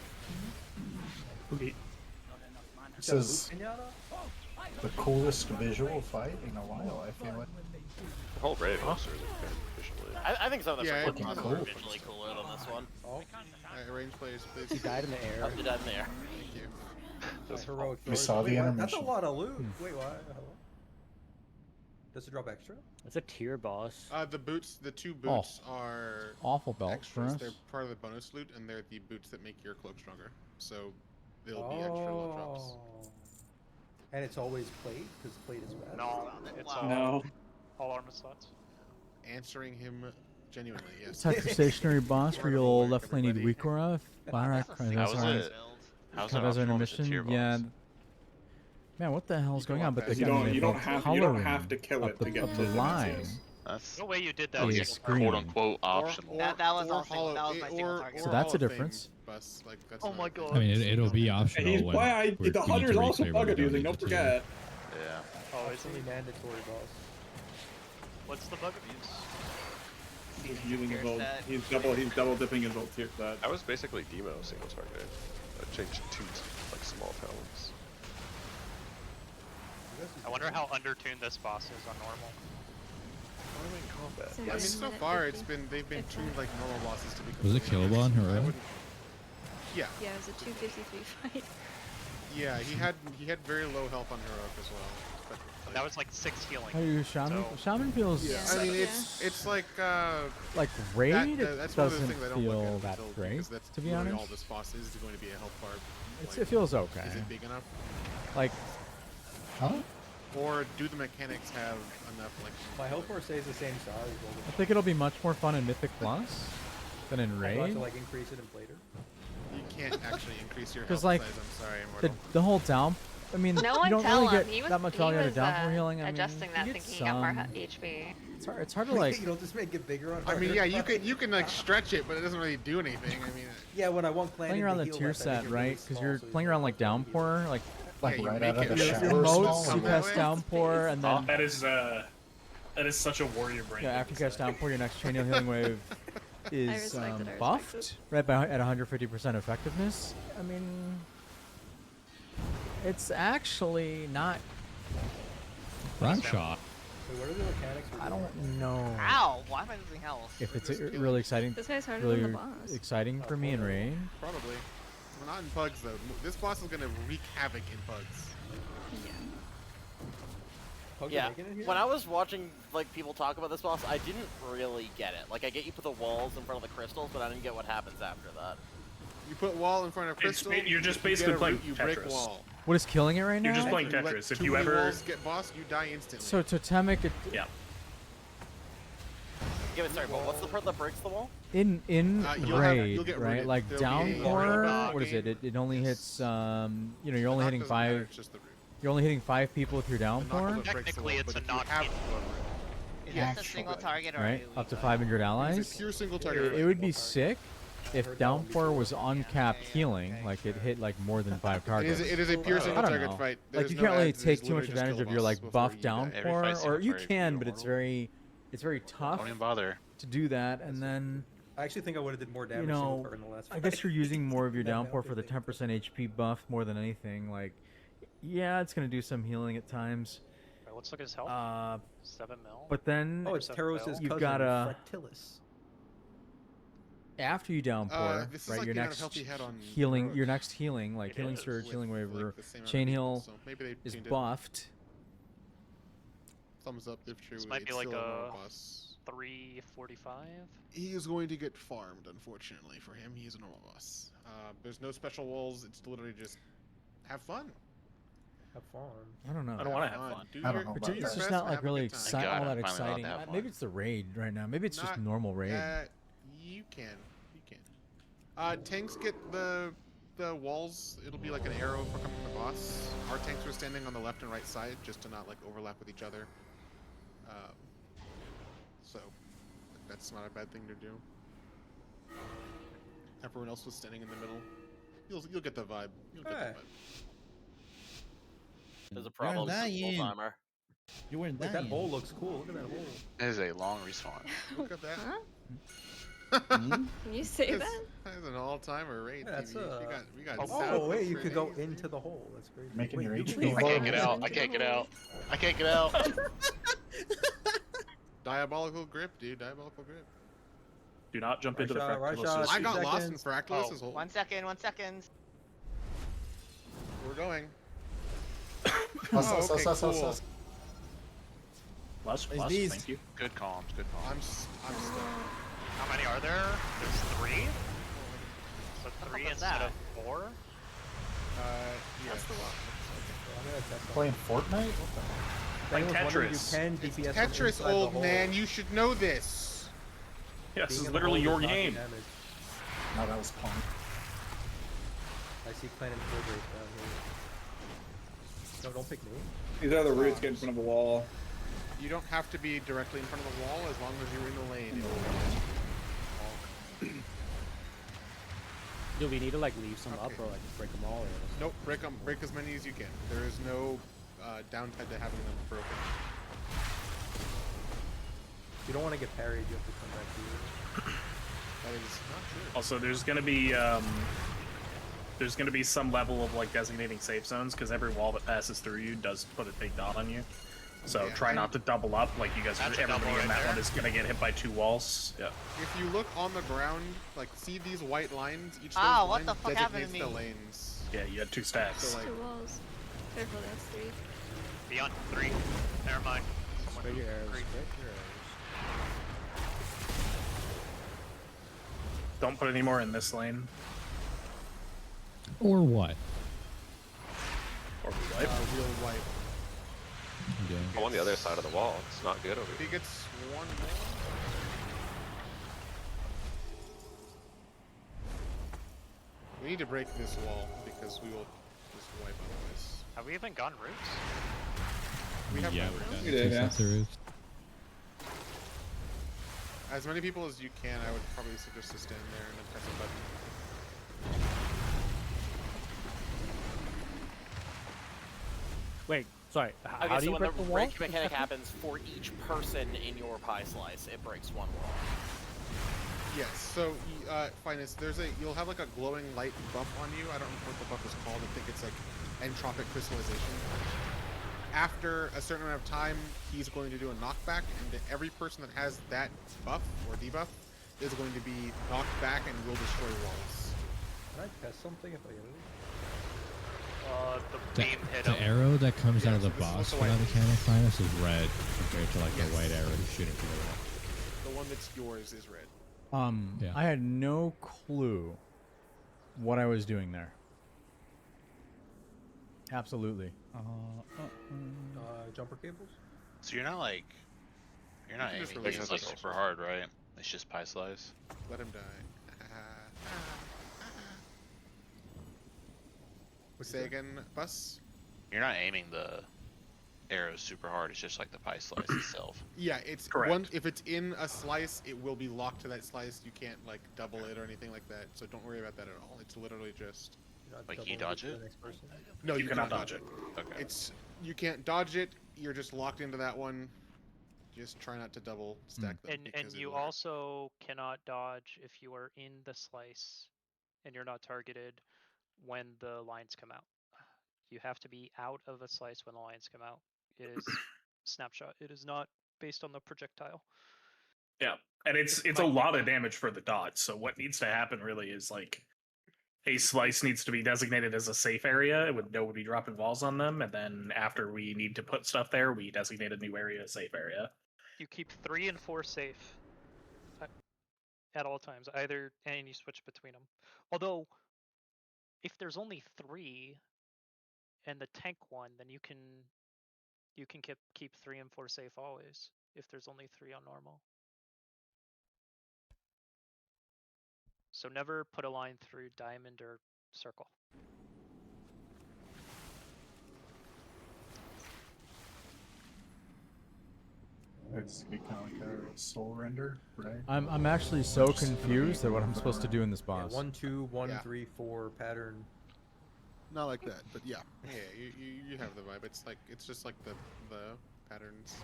This is the coolest visual fight in a while, I feel like. The whole raid roster is officially. I think some of the Yeah, looking it's are cool. visually cooler than this one. Oh, Range players, He please. died in the air. Oh, he died in the air. Thank you. Just heroic. We saw the Wait, what? That's a animation. lot of loot. Wait, what? Hello? Does it drop extra? It's a tier boss. The boots, the 2 boots are Awful belts for extras. us. They're part of the bonus loot, and they're the boots that make your cloak stronger. So they'll be extra loot drops. Oh. And it's always plate because plate is bad. No, it's No. all armor slots. Answering him Genuinely, yes. Touch your stationary boss for your left lane need Weakora. Barak, How was it? How's it Kaiser optional to intermission. tier Yeah. boss? Man, what the hell's going on? But they You got don't have to kill it to get of the line. That's no way you did that. is screaming. quote unquote optional. That was all single. That was my single target. So that's a difference. Oh my god. I mean, it'll be optional. He's when the we hunter's need to also replay bug where we abusing. need Don't to forget. Yeah. Oh, It's only mandatory, boss. What's the bug abuse? He's using his old. He's double dipping his old tier set. I was basically demo single target. I changed 2 like small towns. I wonder how undertuned this boss is on normal. I mean, so far they've been tuned like normal bosses to be. Was it killable on Hero? Yeah. Yeah, it was a 253 fight. Yeah, he had very low health on Heroic as well. But, that was like 6 healing. How do you Shaman? Shaman feels. Yeah, I mean it's like raid. That's one of the doesn't things I don't look feel at that until, great, because that's to be really honest. all this boss is going to be a health bar. It feels okay. Is it big enough? Like, or do the mechanics have enough like? My health bar stays the same size. I think it'll be much more fun in Mythic Plus than in I have raid. to like increase it in later. You can't actually increase your health Because like, size. I'm sorry, Immortal. the whole down. I mean, No you one don't tell really him. get He was, that much he value out was of down for healing. I mean, adjusting that, you get thinking he got more some. HP. It's hard to like. You don't just make it bigger on. I mean, harder. yeah, you can like stretch it, but it doesn't really do anything. I mean, Yeah, when I want planning playing around to the heal tier less, I make set, it really right? Because small, you're so playing around like downpour, like Like you right make out of it the your shower. your modes, small. you cast downpour, and then That is such a warrior brain. after you cast downpour, your next chain healing wave is respect it, I respect buffed, it. right? At 150% effectiveness. I mean, it's actually not. Front shot. Wait, what are the mechanics? I don't know Ow! Why am I losing health? if it's really exciting. This guy's harder really than the boss. exciting for me in raid. probably. We're not in bugs though. This boss is gonna wreak havoc in bugs. Yeah, when I was watching like people talk about this boss, I didn't really get it. Like, I get you put the walls in front of the crystals, but I didn't get what happens after that. You put wall in front of crystal. You're just you basically get a playing root, you break Tetris. wall. What is killing it right now? You're just playing You let Tetris. If too you many ever walls get boss, you die instantly. So totemic. Yeah. Yeah, but sorry, but what's the part that breaks the wall? In you'll raid, get right? rooted. Like There'll be a downpour. What is game. it? It only hits. You know, you're only Knock hitting doesn't matter, 5. it's just the root. You're only hitting 5 people with your The knock downpour, is what breaks the Technically, wall, it's but a if you knock have hit. Is this a single target or right? a Up to 500 It's allies. a pure single target. It would be sick if downpour was uncapped healing, like it hit like more than 5 targets. It is a pure I single don't target know. fight. Like There's you no can't really ads, take there's too much literally just advantage kill of your boss like before buff you die. downpour, fight's or you single can, target, but it's very tough Don't even bother. to do that. And then I actually think I would have did more damage. you single know, target in the last I fight. guess you're using more of your That downpour mounted for the thing. 10% HP buff more than anything. Like, yeah, it's gonna do some healing at times. Wait, let's look at his health. 7 mil. But then Oh, it's Teros' you've cousin, gotta Fractilis. after you downpour, this is right? like your the amount of next health he had on healing, Heroic. your next healing, like It healing is, surge, with, healing wave, like, or the same amount chain of people, heal so maybe they is tuned it. buffed. Thumbs up if true. This might be it's like still a normal boss. 345. He is going to get farmed, unfortunately for him. He is a normal boss. There's no special walls. It's literally just have fun. Have fun. I don't know. I don't want to have fun. Do I don't your- know do about your It's that. just best not and like have a really good time. exciting, all God, that I'm finally allowed to exciting. have Maybe fun. it's the raid right now. Maybe it's just Not- normal raid. You can. You can. Tanks get the walls. It'll be like an arrow for coming to the boss. Our tanks were standing on the left and right side just to not like overlap with each other. So that's not a bad thing to do. Everyone else was standing in the middle. You'll get the vibe. You'll get the Hey. vibe. There's a problem with the full dying. timer. You weren't Wait, dying. that hole looks cool. Look at that hole. It is a long respawn. Look at that. Huh? Can you say that? That's an all-timer rate. Yeah, that's TV. We got Oh sound wait, you for could go days, into dude. the hole. That's crazy. Making Wait, your you HP can- I can't get out. I can't get out. I can't get out. Diabolical grip, dude. Diabolical grip. Do not jump into the Right shot, right Fractilis. shot. I got 2 lost in seconds. Fractilis' hole. 1 second, 1 second. We're going. Us. cool. Last, these? thank you. Good comms. Good comms. I'm stuck. How many are there? There's 3? So 3 was instead that? of 4? Yes. I'm gonna test that. Playing Fortnite? What the hell? Like If anyone was wondering, Tetris. You can DPS from Tetris, inside the old hole. man. You should know this. Yeah, this Being is in the literally hole your does not do game. damage. No, that was Punk. I see Clan and Field Race down here. No, don't pick me. These other roots get in front of a wall. You don't have to be directly in front of the wall as long as you're in the lane. Do we need to like leave some up or like break them all? Or Nope, break them. Break as many as you can. There is no downside to having them broken. You don't want to get parried. You have to come back here. That is not true. Also, there's gonna be some level of like designating safe zones because every wall that passes through you does put a big dot on you. So Yeah, try not to double up. Like you guys, That's a everybody double in right that one there. is gonna get hit by 2 walls. Yeah. If you look on the ground, like see these white lines, each of Ah, those what lines the fuck happened to designates the me? lanes. Yeah, you had 2 stacks. So, like, 2 walls. Careful, that's 3. Beyond 3. Never mind. Straight your arrows. Three. Straight your arrows. Don't put any more in this lane. Or what? Or we wipe. Real white. Yeah. I'm on the other side of the wall. It's not good over If here. he gets one more. We need to break this wall because we will just wipe otherwise. Have we even gone roots? We have Yeah, no we've routes. got We did, 2 yeah. sets of roofs. As many people as you can, I would probably suggest to stand there and then press a button. Wait, sorry. Okay, How do so you when break the the wall? break mechanic happens, for each person in your pie slice, it breaks one wall. Yes, so Finest, you'll have like a glowing light buff on you. I don't know what the buff is called. I think it's like entropic crystallization. After a certain amount of time, he's going to do a knockback, and every person that has that buff or debuff is going to be knocked back and will destroy walls. Can I test something if I get it? The beam hit The him. arrow that comes out of the so this is boss what the without white a mechanic finest is red compared to like the white arrow he's shooting through the wall. The one that's yours is red. Yeah. I had no clue what I was doing there. Absolutely. Jumper cables? So you're not like, you're not You can just aiming release these the like social. super hard, right? It's just pie slice. Let him die. Say again, Bus? You're not aiming the arrows super hard. It's just like the pie slice itself. Yeah, it's Correct. one. If it's in a slice, it will be locked to that slice. You can't like double it or anything like that. So don't worry about that at all. It's literally just. Like you dodge it? No, You you cannot cannot dodge it. Okay. It's you can't dodge it. You're just locked into that one. Just try not to double stack them. And because you it'll- also cannot dodge if you are in the slice and you're not targeted when the lines come out. You have to be out of a slice when the lines come out. It is snapshot. It is not based on the projectile. Yeah, and it's a lot of damage for the dodge. So what needs to happen really is like a slice needs to be designated as a safe area with nobody dropping walls on them, and then after we need to put stuff there, we designate a new area a safe area. You keep 3 and 4 safe at all times, either, and you switch between them. Although, if there's only 3 and the tank 1, then you can keep 3 and 4 safe always. If there's only 3 on normal. So never put a line through diamond or circle. It's kind of like a soul render, right? I'm actually so confused at what I'm supposed to do in this boss. 1, 2, 1, Yeah. 3, 4 pattern. Not like that, but yeah, you have the vibe. It's like it's just like the patterns.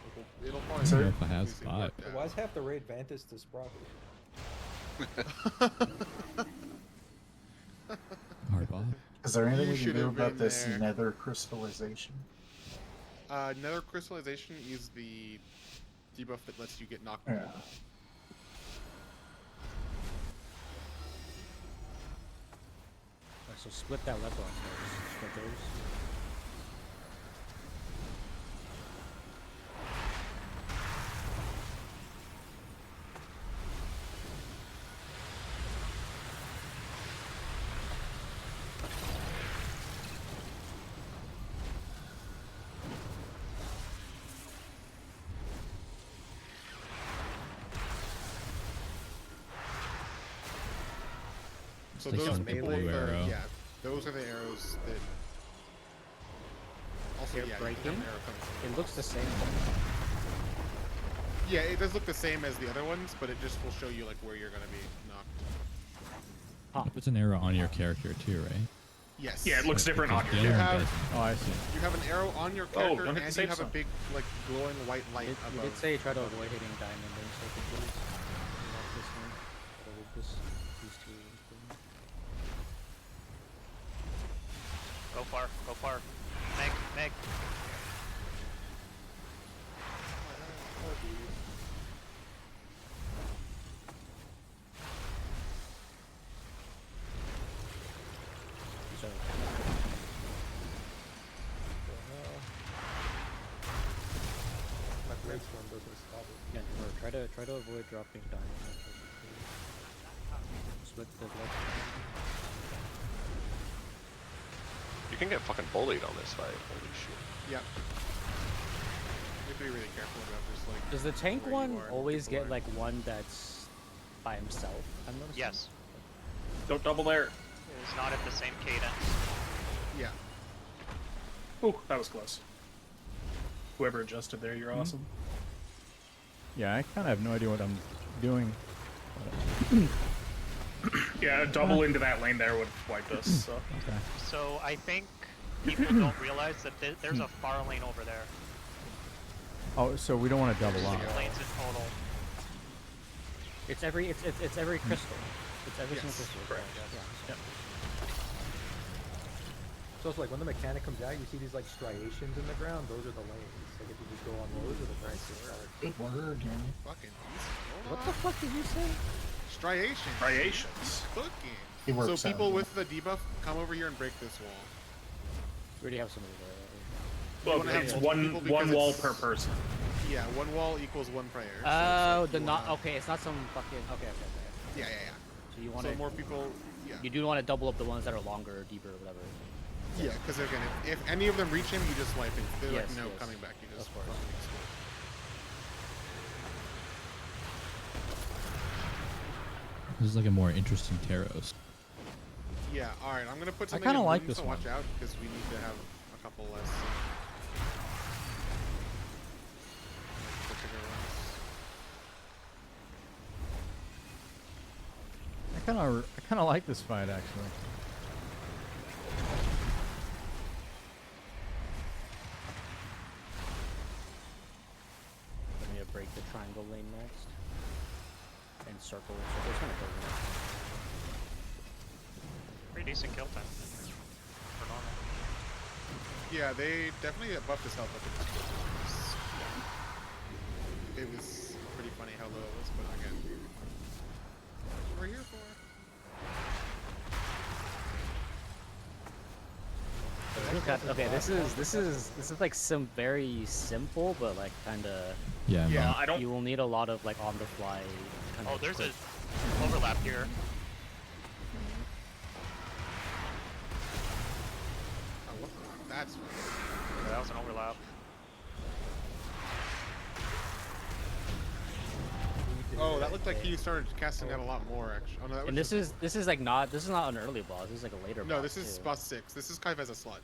It'll probably. I don't know if I have easily spot. work out. Why is half the raid Vantis to Sprocket? Hard boss. Is there anything You we can should do have about been this there. nether crystallization? Nether crystallization is the debuff that lets you get knocked. Yeah. So split that level on those splinters. So Like those some people blue with arrow. yeah, those are the arrows that. Also, They're yeah, you can breaking. have an arrow coming from It looks the same. Yeah, it does look the same as the other ones, but it just will show you like where you're gonna be knocked. It puts an arrow on your character too, right? Yes. Yeah, it looks different on Because your the other have- one doesn't. Oh, I see. You have an arrow on your Oh, character, don't hit the and save you have a sign. big like glowing white light You above. did say try to avoid hitting diamond and circle, please. Not this one. But with these two. Go far. Go far. Meg. So. My brainstorm doesn't stop it. Yeah, or try to avoid dropping diamond. Split the left. You can get fucking bullied on this fight. Holy shit. Yep. You have to be really careful about just like. Does the tank where you one are and always people get are. like one that's by himself? I'm noticing. Yes. Don't double there. It's not at the same cadence. Yeah. Ooh, that was close. Whoever adjusted there, you're awesome. Yeah, I kind of have no idea what I'm doing. Yeah, a double into that lane there would have wiped us. So. Okay. So I think people don't realize that there's a far lane over there. Oh, so we don't want to double up. 6 lanes in total. It's every crystal. It's every single Yes, crystal. correct. Yeah. So it's like when the mechanic comes out, you see these like striations in the ground. Those are the lanes. Like if you just go on those, it'll branch it out. Good word, Danny. Fucking easy. What the fuck did you say? Striations. Striations. Cooking. He works So out, people yeah. with the debuff come over here and break this wall. We already have somebody there. Well, wanna have it's multiple people one because wall it's- per person. Yeah, one wall equals one prayer. so Oh, it's like the you not wanna- okay. It's not some fucking okay. Yeah. So you want So to more people. Yeah. You do want to double up the ones that are longer, or deeper, or whatever. Yeah, because again, if any of them reach him, you just swipe him. If they're Yes, like no yes. coming back, you just. Of course. This is like a more interesting Taros. Yeah. All right. I'm gonna put I something. kinda in like moon, this so one. watch out because we need to have a couple less. The bigger ones. I kind of like this fight actually. Let me break the triangle lane next, and circle. Circle's gonna go next. Pretty decent kill time. For normal. Yeah, they definitely buffed his health up. It was pretty funny how low it was, but again, that's what we're here for. Okay, this is like some very simple, but like kind of. Yeah. Yeah, man. I don't. You will need a lot of like on the fly. Oh, there's a overlap here. Oh, what the? That's. Yeah, that was an overlap. Oh, that looked like he started casting out a lot more. Actually, oh, no, that was And this is like not an early boss. This is like a later. no, boss this is too. boss 6. This is kind of as a slut.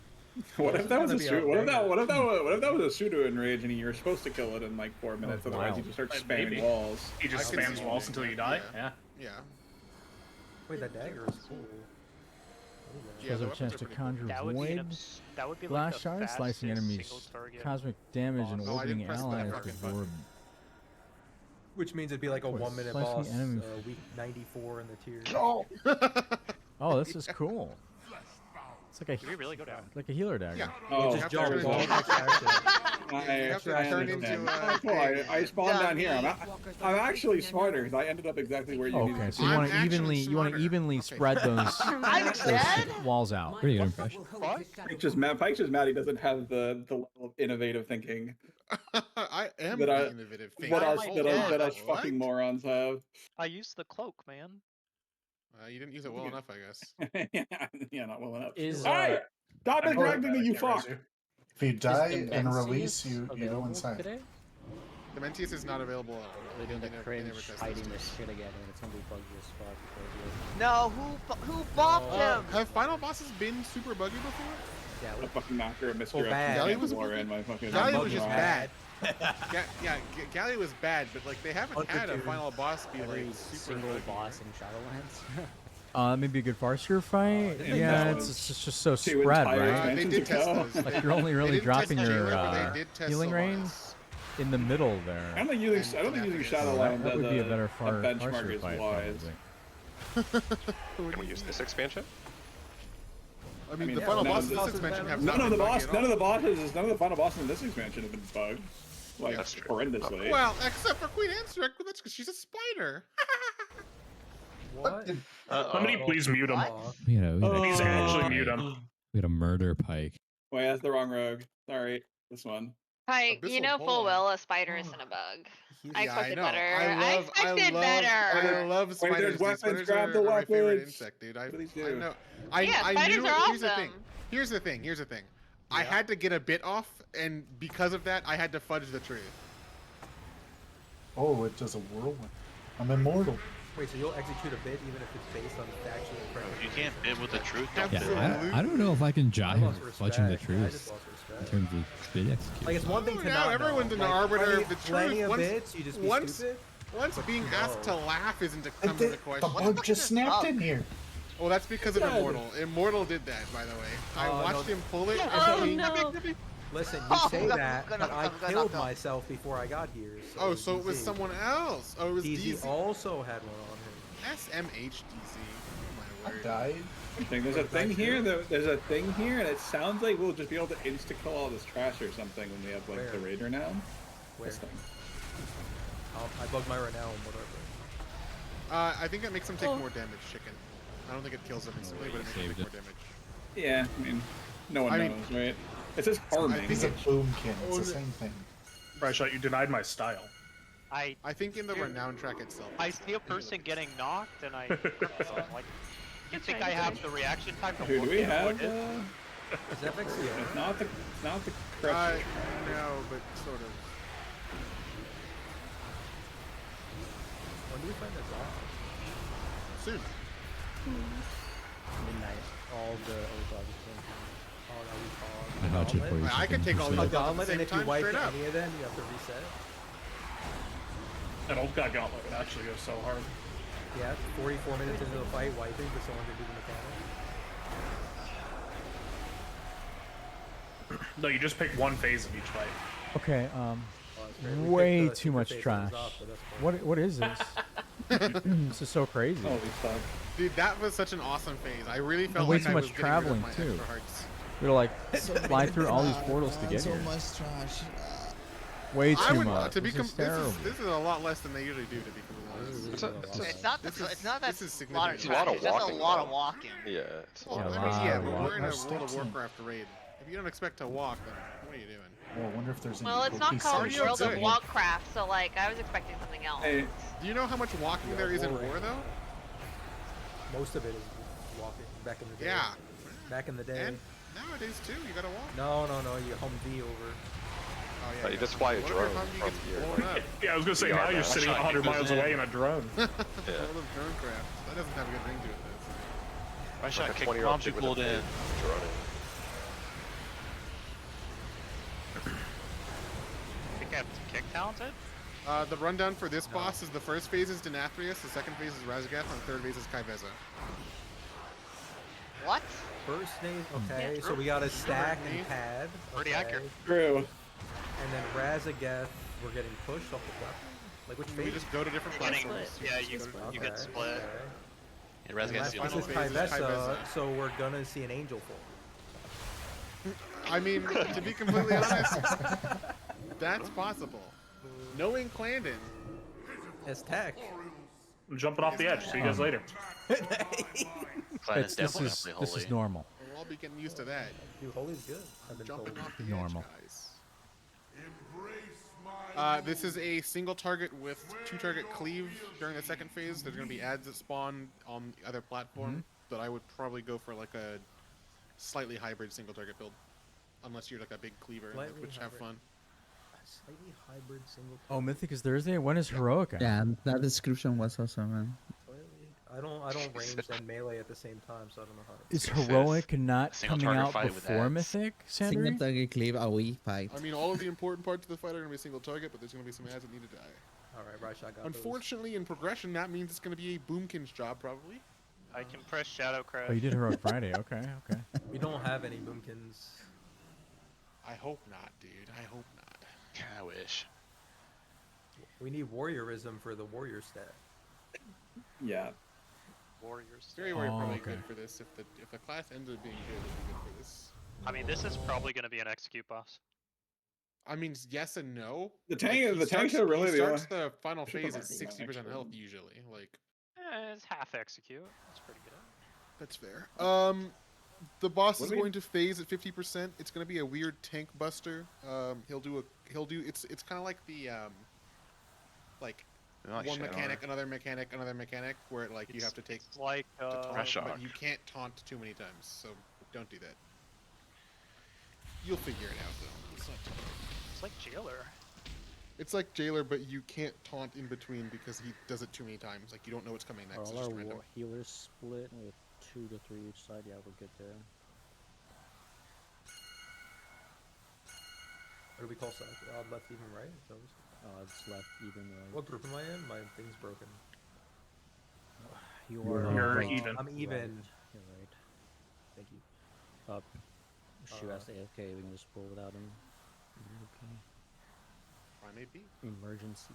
What if that was a gonna be pseudo? a What if that? banger. What if that was a pseudo enrage and you were supposed to kill it in like 4 minutes? Otherwise, wow. you just start Like, spamming maybe. walls. He just I can spams see walls it. until you die. Yeah. Yeah. Yeah. Wait, that dagger is cool. Yeah, Has the a weapons chance are to pretty cool. conjure That would be void, that would be like glass the shards, fastest slicing enemies, single target cosmic damage, and boss. Oh, I orbiting didn't press the allies fucking with button. orb. Which means it'd be like a What, 1 minute slicing boss, enemies? week 94 in the tier. Oh, Oh, this is cool. It's like Did we really go down? like a healer dagger. Yeah. Oh, You have to there turn we into go. a next action. I, You have to I turn understand. into Oh, cool. I spawned down here. I'm actually smarter because I ended up exactly where you needed Okay, to so be. you I'm want to actually evenly smarter. Okay. spread those walls out. Pretty good impression. Pike's just mad he doesn't have the level of innovative thinking I am that the innovative thinker. that us What? fucking morons have. I used the cloak, man. You didn't use it well enough, I guess. Yeah, not well enough. Is Hey, stop interacting with you, If fuck. you die Is and Immensius release, you go available inside. today? The Mentius is not available. They're doing the They cringe never tested fighting the this. shit again, and it's gonna be buggy as fuck. No, who bopped him? Have final bosses been super buggy before? Yeah, A fucking knocker of Oh, misdirection. bad. Galley was War buggy? in my fucking. Galley was just Wow. bad. Galley was bad, but like they haven't had a Multitude. final boss be every like super single buggy. boss in Shadowlands. Maybe a good Farseer fight. didn't Yeah, know. it's just so Two spread, entire right? They expansions did test ago. those. Like you're only They really didn't test dropping your Jailer, but they did test healing range Sylvanas. in the middle there. I don't think using Shadowlands that as would be a better benchmark Farseer is fight, wise. probably. Can we use this expansion? I mean, I the mean, final none bosses of of the- this expansion have None not of the been buggy boss, at none all. of the bosses, none of the final bosses in this expansion have been bugged, like That's true. horrendously. Well, except for Queen Ansric, but that's because she's a spider. What? Somebody please mute him. Please actually mute him. We had a murder pike. Wait, that's the wrong rogue. Sorry, this one. Hi, you Abyssal know full Pole. well a spider isn't a bug. I Yeah, expected know. better. I expected love, better. I love Wait, spiders. there's dude. weapons, Spiders grab the are my favorite weapons. insect, dude. What do these I do? know. Yeah, I spiders knew, are here's the thing. awesome. Here's the thing. I had to get a bit off, and because of that, I had to fudge the truth. Oh, it does a whirlwind. I'm immortal. Wait, so you'll execute a bid even if it's based on factual premise? You can't bid with the truth. Yeah, I don't know if I can jive lost fudging the respect. I just truth lost respect. in terms of bid execution. Like it's one thing to Yeah, not everyone's know. an Like, arbiter of the plenty truth. of Once- bits, you just be once- stupid. Once being asked to laugh isn't to come The into question. bug just snapped in here. Well, that's because of Good. Immortal. Immortal did that, by the way. I Oh, watched no. him pull it. Oh, and he- no. Listen, you Oh, say God, that, God, but I God, God, killed God. myself before I got here. So Oh, so it was DZ. someone else. Oh, it was DZ DZ. also had one on him. SMH DZ. Oh, my I word. died. There's a thing here. There's a thing here, and it sounds like we'll just be able to insta kill all this trash or something when we have like the Where? raider now. Where? This thing. I bugged my renown, whatever. I think it makes him take more damage, chicken. I don't think it kills him instantly, but it makes him take more damage. Yeah, I mean, no one I knows, mean- right? It says harming. He's a boomkin. It's Oh, the same thing. Shot, you denied my style. I think in the renown track itself. I see a person getting knocked and I like you think I have the reaction time to Dude, do look we at have? what it is? Is that Vexia? It's not the correct. No, but sort of. When do we find this out? Soon. Midnight. All the old dogs came Oh, no, we call I vouch it for you. I could take all a these at the gauntlet, same and if you time, wipe straight up. any of them, you have to reset. That old guy gauntlet would actually go so hard. Yeah, 44 minutes into the fight, wiping for someone to do the mechanic. No, you just pick one phase of each fight. Okay, great. We way picked the too much interface trash. off, but that's cool. What is this? This is so crazy. Holy fuck. Dude, that was such an awesome phase. I really felt way like too I much was getting traveling, rid of my too. extra hearts. We gotta like fly through all these portals to get so here. much trash. Way I too would, much. to be This is this terrible. this is a lot less than they usually do, to be completely honest. It's not that. It's not that. This is lot of significant. It's a lot of trash, it's just walking, a lot though. of walking. Yeah. It's a Well, lot I of mean, lot yeah, of but we're in a walking. World of Warcraft raid. If you don't expect to walk, then what are you doing? Oh, I wonder if there's any Well, it's not cookie called stations World of in here. Warcraft, so like I was expecting something else. Hey, Do you know how much walking there is in War war, Ring. though? Most of it is walking back in the day. Yeah. Back in the day. And nowadays, too, you gotta walk. No, you Humvee over. Oh, yeah. But you just fly a What if drone your Humvee from gets here. blown up? Yeah, I was gonna say Yeah, now man, you're that sitting shot 100 miles goes away in. in a drone. Yeah. World of Dronecraft. That doesn't have a good ring to it, though. I shot Like a kick 20-year-old bombs you chick with pulled a in. big drone. I think I have kick talented. The rundown for this boss is the first phase is Denathrius, the second phase is Razagath, and the third phase is Kaiveza. What? First name, okay, Yeah, so we got a stack Name. and pad. Pretty okay. accurate. True. And then Razageth, we're getting pushed off the platform. Like which We phase? just go to different Getting, platforms. yeah, you Okay, get split. okay. And And Razgat's last the phase only is phase is Kaiveza, Kaiveza. so we're gonna see an angel fall. I mean, to be completely honest, that's possible. Knowing Clandon, As tech. I'm jumping off the edge. See you guys later. Clan is This definitely is gonna play this is holy. normal. we'll all be getting used to that. Dude, Holy's good. I've been Jumping told. off the Normal. edge, guys. This is a single target with 2-target cleave during the second phase. There's going to be ads that spawn on the other platform, but I would probably go for like a slightly hybrid single target build, unless you're like a big cleaver, Slightly which have hybrid. fun. Slightly hybrid single. Oh, Mythic is Thursday. When is Heroic? Out? Yeah, that description was awesome, man. I don't range and melee at the same time, so I don't know how to. Is Heroic not single coming target out fight with before ads. Mythic, Single Sandry? target clip, a weak fight. I mean, all of the important parts of the fight are going to be a single target, but there's going to be some ads that need to die. Alright, right shot got Unfortunately, in progression, that means it's going to be a Boomkin's job, probably. I can press Shadow Crash. Oh, you did Heroic Friday. Okay, okay. We don't have any boomkins. I hope not, dude. I hope not. I wish. We need warriorism for the warrior stat. Yeah. Warriors. Very probably good for this. If the class ends up being good, it'll be good for this. I mean, this is probably going to be an execute boss. I mean, yes and no. The tank should really he be starts the final should phase be at 60% actually. health usually. Like, It's half execute. That's pretty good. that's fair. The boss What is do we- going to phase at 50%. It's going to be a weird tank buster. He'll do it's kind of like the like Like one Shadow mechanic, another mechanic, where it, like you have to take It's like to taunt, Rush but Arc. you can't taunt too many times, so don't do that. You'll figure it out though. It's not too hard. It's like Jailer. It's like Jailer, but you can't taunt in between because he does it too many times. Like you don't know what's coming next. Are It's all just our random. war healers split with 2 to 3 each side? Yeah, we're good there. What do we call side? Odd, left, even, right? Is that what it's- It's left, even right. What group am I in? My thing's broken. You You're are You're right. even. I'm even. You're right. Thank you. Shoot, I say okay. We can just pull without him. Okay. Primate B. Emergency.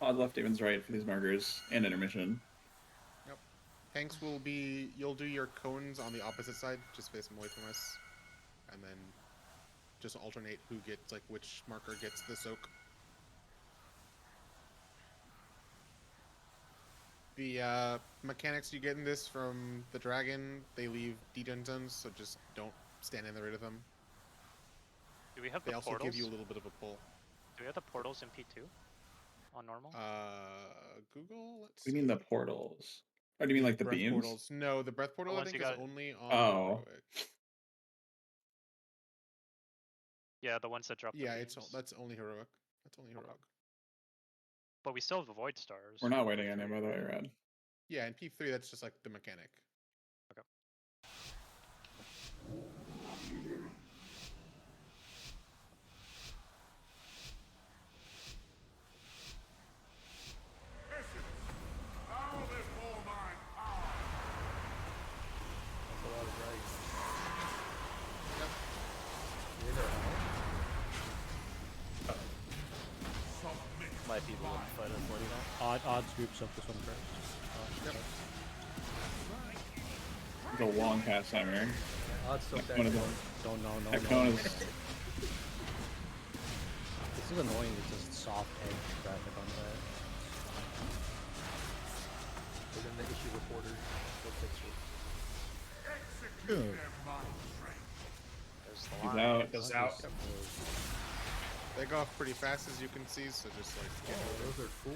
Odd left, even's right for these markers and intermission. Yep. Tanks will be. You'll do your cones on the opposite side. Just face them away from us, and then just alternate who gets like which marker gets the soak. The mechanics you get in this from the dragon, they leave degen zones, so just don't stand in the rid of them. Do we have They the also portals? give you a little bit of a pull. Do we have the portals in P2 on normal? Google. Let's We mean the portals. Oh, do you mean like the breath beams? portals. No, the breath portal I ones think you is got- only on. Oh. Heroic. Yeah, the ones that drop. Yeah, the it's beams. that's only heroic. That's only heroic. But we still have the Void Stars. We're not waiting on him, by the way, Rad. Yeah, in P3 that's just like the mechanic. Okay. That's a lot of dragons. Yep. Yeah, they're out. Might be the one fight on 49. Odds groups up this one first. Yep. It's a long cast timer. Odds took that. One of cone. them. Don't know, no, That no. cone is. This is annoying. It's just soft edge traffic on that. But then the issue reporter will fix it. There's the He's line. out. It goes out. They go off pretty fast as you can see, so just like get Oh, over. those are cool.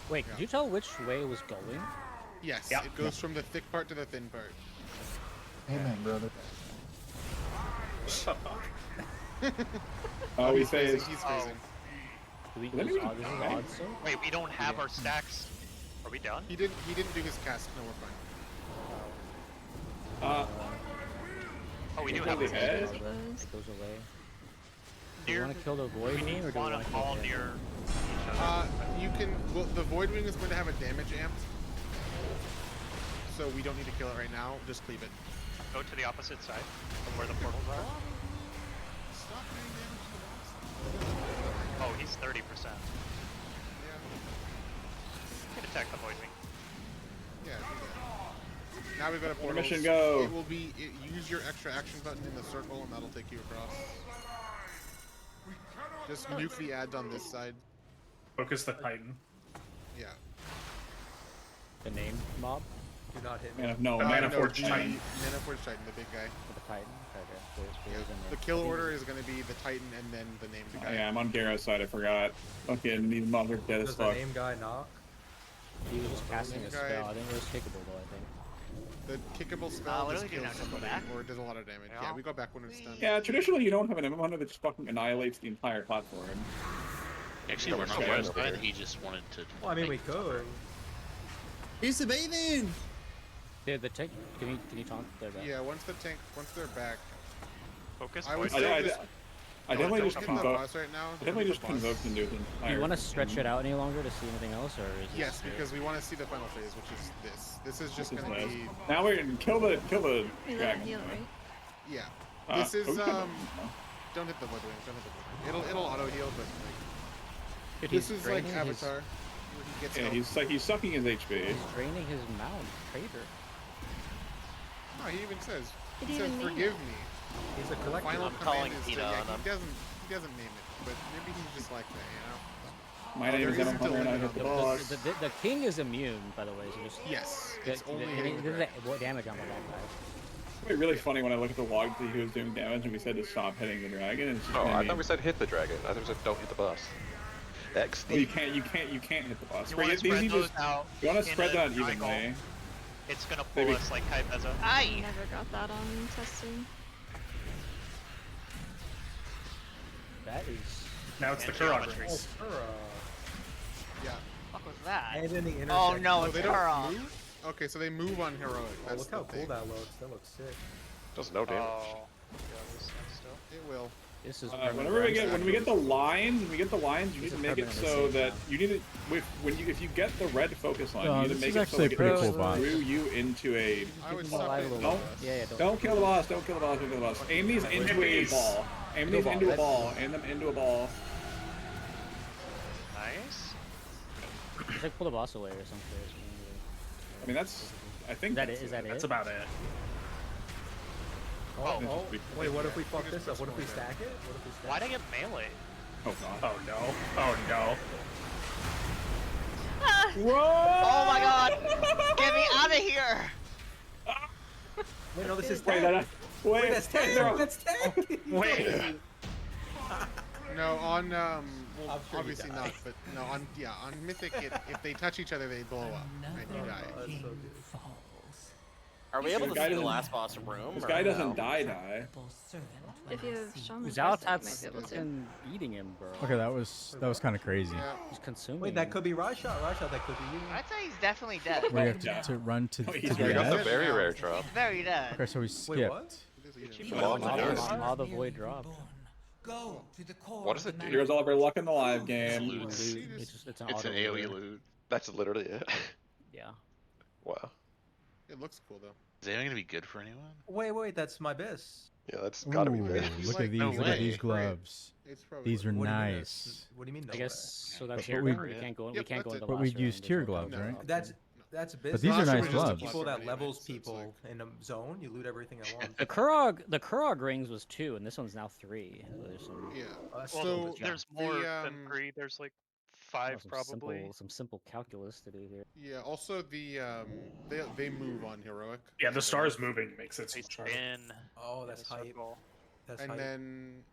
Wait, Yeah. could you tell which way it was going? Yes, Yep. it goes from the thick part to the thin part. Amen, brother. Oh, he's he phased. phasing. He's phasing. Do we Let me use read odd? This is that. odd, so? Wait, we don't have our stacks. Are we done? He didn't do his cast. No, we're fine. Oh, we do Holy have our head. stacks. It goes away. Do you Near- want to kill the void We wing need or do you one want to all kill him? near each other. You can. Well, the Void Wing is going to have a damage amped, so we don't need to kill it right now. Just cleave it. Go to the opposite side of where the portals are. Stop doing damage to the boss. Oh, he's 30%. Yeah. You can attack the Void Wing. Yeah. Do that. Now we've got a portal. Intermission, go. It will be. Use your extra action button in the circle, and that'll take you across. Just nuke the ads on this side. Focus the Titan. Yeah. The name mob? Do not hit me. Mana no, Forge the Titan. Mana Forge Titan, the big guy. For the Titan? Okay. Yeah. The kill order is going to be the Titan and then the named Oh, guy. yeah, I'm on Garro's side. I forgot. Fucking these mobs are dead as Does the fuck. name guy knock? He was just casting a Guy. spell. I think it was kickable though, I think. The kickable spell what do just we do kills now? Just go somebody, back? or it does a lot of damage. Yeah, we go back when it's done. Yeah, traditionally you don't have an MM hunter that just fucking annihilates the entire platform. Actually, we're not Okay. worried about it. He just wanted to. Well, I mean, we could. He's evading! Dude, the tank. Can you taunt their back? Yeah, once they're back. Focus. I would voice. say I definitely don't just hit the convoke. boss right now. I definitely just convoke the new. Do you want to stretch it out any longer to see anything else, or is Yes, this because we want to see the final phase, which is this. This is just gonna be. Now we're gonna kill the We let dragon. him heal, right? Yeah. This is Don't hit the Bloodwing. Don't hit the Bloodwing. It'll auto heal, but like. This is like Avatar. Where he gets Yeah, he's sucking his HP. He's draining his mount, Crater. No, he even says. He He didn't says, even name "Forgive it. me." He's a collector. Final I'm calling command is Peta yeah, on him. he doesn't name it, but maybe he's just like that, you know. My name is there Evan isn't a Hunter and I limit hit on the this. boss. The king is immune, by the way. So just Yes, it's only hitting the this is dragon. what damage on the back guy. It'd be really funny when I look at the log to see who was doing damage and we said to stop hitting the dragon. And it's just Oh, gonna I be- thought we said hit the dragon. I thought we said don't hit the boss. XD. Well, you can't hit the boss. You want to These spread you those just- out. You want in to spread a that triangle. evenly. It's gonna pull Maybe. us like Kaipeza. I never got that on testing. That is. Now it's the And Kurog geometry. race. Yeah. What was that? And then the intersection. Oh no, Oh, it's they don't Kurog. move? Okay, so they move on heroic. Oh, That's look how the cool thing. that looks. That looks sick. Does no damage. Oh, yeah, this still. It will. This is Whenever when we get the lines, you need to make it so that you need to if you get the red focus line, you need to this make is it so actually like a pretty it cool goes boss. through you into a. I would Give him stop alive it. a little Don't, bit. Yeah, don't kill the boss. Don't kill the boss. Don't kill the boss. Aim these into a ball. Aim these into a ball. Aim them into a ball. Nice. Just like pull the boss away or something. I mean that's. I think Is that that's it? Is that it? That's about it. Oh, wait, what if we fuck this up? What if we stack it? What if we stack Why'd I get melee? Oh god. Oh no. Oh no. Whoa! Oh my god! Get me out of here! Wait, no, this is Wait, tank. wait, That's tank. That's tank. Wait. No, on well, I'm sure you obviously die. not, but no, on Mythic, if they touch each other, they blow up and you die. Oh, that's so good. Are we able This to guy see the doesn't- last boss room? This or guy no? doesn't die. If you have Shaman, Zaltat's you might be able to. fucking eating him, bro. Okay, that was kind of crazy. Yeah. He's consuming. Wait, that could be Rashot. Rashot, that could be you. I'd say he's definitely dead. We have Yeah. to run to he's the very We got the edge. very rare drop. He's very dead. Okay, so we Wait, skipped. what? Belong to All Earth. the void dropped. What does it do? Here's all of our luck in the live game. Loot. It's an It's auto an AoE looter. loot. That's literally it. Yeah. Wow. It looks cool though. Is that even gonna be good for anyone? Wait, that's my bis. Yeah, that's gotta be Ooh, big. look Like, at these! no Look at way. these gloves. It's probably These are What do you mean nice. that's- What do you mean? I no guess way? so. That's But your we- turn. We can't go. We Yep, can't go that's into it. But last we'd round, use there's tier no gloves, time. right? That's bis. But these are Last nice one was just gloves. plus People that one levels damage, so it's people like- in a zone, you loot everything at once. The Kurog rings was 2, and this one's now 3. So there's some, Yeah. Well, So there's the, more than 3. There's like 5 some probably. some simple calculus to do here. Yeah. Also, the they move on heroic. Yeah, the stars moving makes it so They much harder. spin. Oh, that's in a hype. circle. That's And hype. then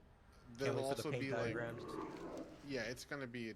Can't there'll wait for the also paint be like diagrams. yeah, it's gonna be a